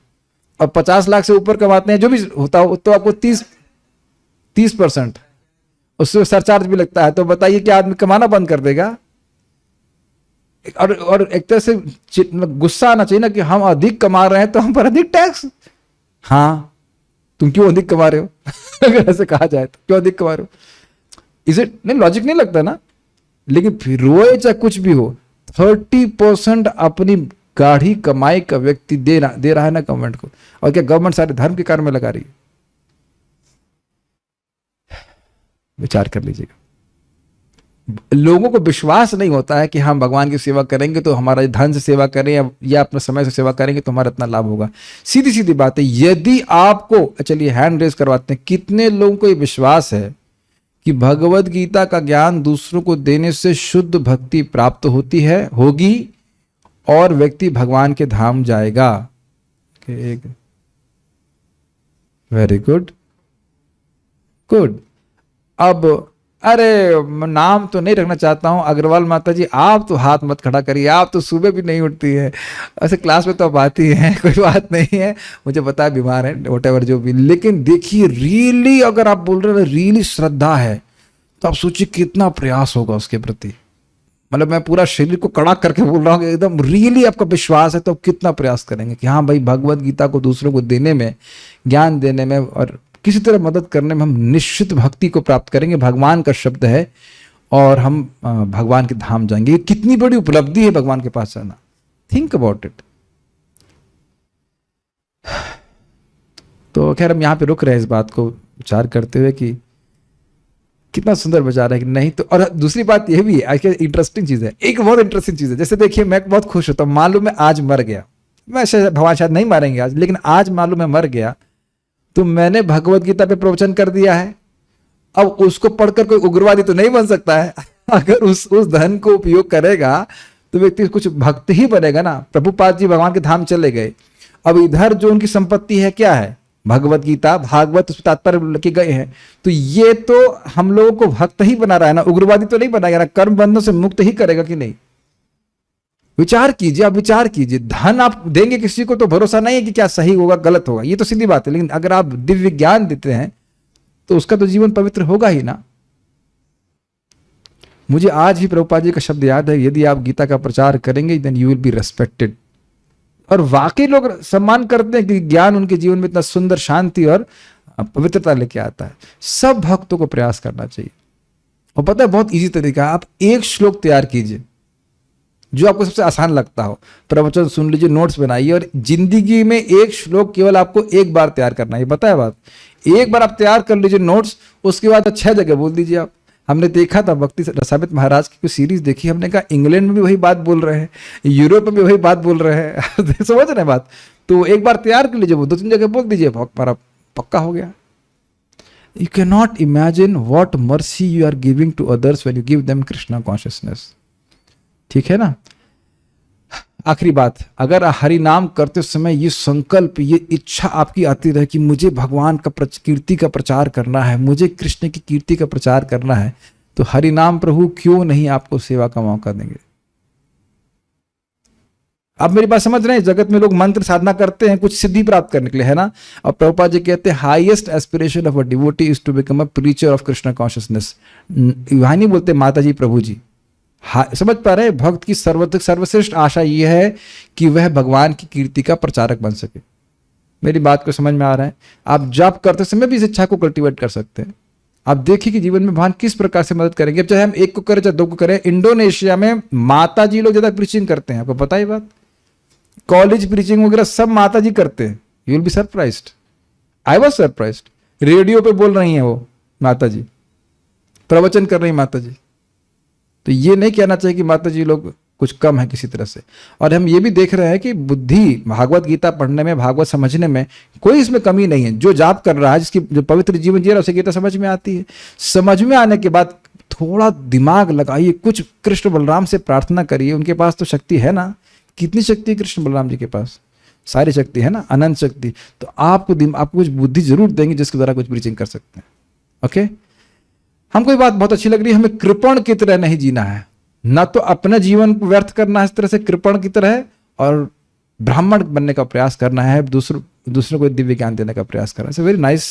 और 50 लाख से ऊपर कमाते हैं जो भी होता हो तो आपको 30%। उससे सरचार्ज भी लगता है। तो बताइए कि आदमी कमाना बंद कर देगा? और एक तरह से गुस्सा आना चाहिए ना कि हम अधिक कमा रहे हैं तो हम पर अधिक टैक्स। हाँ, तुम क्यों अधिक कमा रहे हो? अगर ऐसे कहा जाए तो क्यों अधिक कमा रहे हो? इसे नहीं, लॉजिक नहीं लगता ना। लेकिन फिर रोए चाहे कुछ भी हो, 30% अपनी गाढ़ी कमाई का व्यक्ति दे रहा है ना गवर्नमेंट को। और क्या गवर्नमेंट सारे धर्म के कार्य में लगा रही है? विचार कर लीजिएगा। लोगों को विश्वास नहीं होता है कि हम भगवान की सेवा करेंगे तो हमारा धन से सेवा करें या अपने समय से सेवा करेंगे तो हमारा इतना लाभ होगा। सीधी सीधी बात है। यदि आपको, चलिए हैंड रेज करवाते हैं, कितने लोगों को ये विश्वास है कि भगवत गीता का ज्ञान दूसरों को देने से शुद्ध भक्ति प्राप्त होगी और व्यक्ति भगवान के धाम जाएगा? Very good. अब अरे नाम तो नहीं रखना चाहता हूं, अग्रवाल माता जी आप तो हाथ मत खड़ा करिए, आप तो सुबह भी नहीं उठती है। ऐसे क्लास में तो आप आती हैं, कोई बात नहीं है, मुझे पता है बीमार है, व्हाटएवर जो भी। लेकिन देखिए, रियली अगर आप बोल रहे हैं रियली श्रद्धा है तो आप सोचिए कितना प्रयास होगा उसके प्रति। मतलब मैं पूरा शरीर को कड़ा करके बोल रहा हूँ कि एकदम रियली आपका विश्वास है तो आप कितना प्रयास करेंगे कि हाँ भाई, भगवत गीता को दूसरों को देने में, ज्ञान देने में और किसी तरह मदद करने में हम निश्चित भक्ति को प्राप्त करेंगे। भगवान का शब्द है और हम भगवान के धाम जाएंगे। ये कितनी बड़ी उपलब्धि है भगवान के पास जाना। Think about it. तो खैर हम यहाँ पे रुक रहे हैं इस बात को विचार करते हुए कि कितना सुंदर विचार है कि नहीं तो। और दूसरी बात यह भी है, इंटरेस्टिंग चीज है, एक बहुत इंटरेस्टिंग चीज है। जैसे देखिए, मैं बहुत खुश होता हूँ, मान लो मैं आज मर गया, मैं भगवान शायद नहीं मारेंगे आज, लेकिन आज मान लो मैं मर गया तो मैंने भगवत गीता पे प्रवचन कर दिया है। अब उसको पढ़कर कोई उग्रवादी तो नहीं बन सकता है। अगर उस धन को उपयोग करेगा तो व्यक्ति कुछ भक्त ही बनेगा ना। प्रभुपाद जी भगवान के धाम चले गए, अब इधर जो उनकी संपत्ति है क्या है? भगवत गीता, भागवत, उस तात्पर्य लेके गए हैं। तो ये तो हम लोगों को भक्त ही बना रहा है ना, उग्रवादी तो नहीं बनाएगा ना, कर्म बंधन से मुक्त ही करेगा कि नहीं? विचार कीजिए, आप विचार कीजिए। धन आप देंगे किसी को तो भरोसा नहीं है कि क्या सही होगा गलत होगा, ये तो सीधी बात है। लेकिन अगर आप दिव्य ज्ञान देते हैं तो उसका तो जीवन पवित्र होगा ही ना। मुझे आज भी प्रभुपाद जी का शब्द याद है, यदि आप गीता का प्रचार करेंगे then you will be respected. और वाकई लोग सम्मान करते हैं कि ज्ञान उनके जीवन में इतना सुंदर शांति और पवित्रता लेके आता है। सब भक्तों को प्रयास करना चाहिए। और पता है बहुत इजी तरीका है, आप एक श्लोक तैयार कीजिए जो आपको सबसे आसान लगता हो, प्रवचन सुन लीजिए, नोट्स बनाइए, और जिंदगी में एक श्लोक केवल आपको एक बार तैयार करना है। पता है बात, एक बार आप तैयार कर लीजिए नोट्स, उसके बाद 6 जगह बोल दीजिए आप। हमने देखा था भक्ति रसामित महाराज की कुछ सीरीज देखी, हमने कहा इंग्लैंड में भी वही बात बोल रहे हैं, यूरोप में भी वही बात बोल रहे हैं। समझ रहे बात? तो एक बार तैयार कर लीजिए, वो 2-3 जगह बोल दीजिए, हमारा पक्का हो गया। You can not imagine what mercy you are giving to others when you give them Krishna consciousness. ठीक है ना? आखिरी बात, अगर हरि नाम करते समय ये संकल्प, ये इच्छा आपकी आती रहे कि मुझे भगवान का कीर्ति का प्रचार करना है, मुझे कृष्ण की कीर्ति का प्रचार करना है, तो हरि नाम प्रभु क्यों नहीं आपको सेवा का मौका देंगे? आप मेरी बात समझ रहे हैं? जगत में लोग मंत्र साधना करते हैं कुछ सिद्धि प्राप्त करने के लिए, है ना। और प्रभुपाद जी कहते हैं highest aspiration of a devotee is to become a preacher of Krishna consciousness. वहां नहीं बोलते माता जी प्रभु जी, समझ पा रहे हैं? भक्त की सर्वश्रेष्ठ आशा यह है कि वह भगवान की कीर्ति का प्रचारक बन सके। मेरी बात को समझ में आ रहा है? आप जप करते समय भी इस इच्छा को कल्टीवेट कर सकते हैं। आप देखिए कि जीवन में भगवान किस प्रकार से मदद करेंगे। अब चाहे हम एक को करें चाहे दो को करें, इंडोनेशिया में माता जी लोग ज्यादा प्रीचिंग करते हैं, आपको पता ही बात। कॉलेज प्रीचिंग वगैरह सब माता जी करते हैं। You will be surprised, I was surprised. Radio पे बोल रही हैं वो माता जी, प्रवचन कर रही माता जी। तो ये नहीं कहना चाहिए कि माता जी लोग कुछ कम है किसी तरह से। और हम ये भी देख रहे हैं कि बुद्धि भागवत गीता पढ़ने में, भागवत समझने में कोई इसमें कमी नहीं है। जो जाप कर रहा है, जिसकी जो पवित्र जीवन जी रहा है, उसे गीता समझ में आती है। समझ में आने के बाद थोड़ा दिमाग लगाइए, कुछ कृष्ण बलराम से प्रार्थना करिए। उनके पास तो शक्ति है ना। कितनी शक्ति है कृष्ण बलराम जी के पास? सारी शक्ति है ना, अनंत शक्ति। तो आपको कुछ बुद्धि जरूर देंगे जिसके द्वारा कुछ प्रीचिंग कर सकते हैं। ओके, हमको ये बात बहुत अच्छी लग रही है। हमें कृपण की तरह नहीं जीना है, ना तो अपने जीवन को व्यर्थ करना है इस तरह से कृपण की तरह, और ब्राह्मण बनने का प्रयास करना है, दूसरों को दिव्य ज्ञान देने का प्रयास करना है। Very nice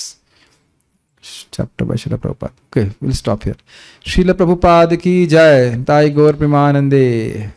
chapter by Srila Prabhupada. Okay, will stop here. Srila Prabhupada की जय। ताई गौर प्रेमानंदे।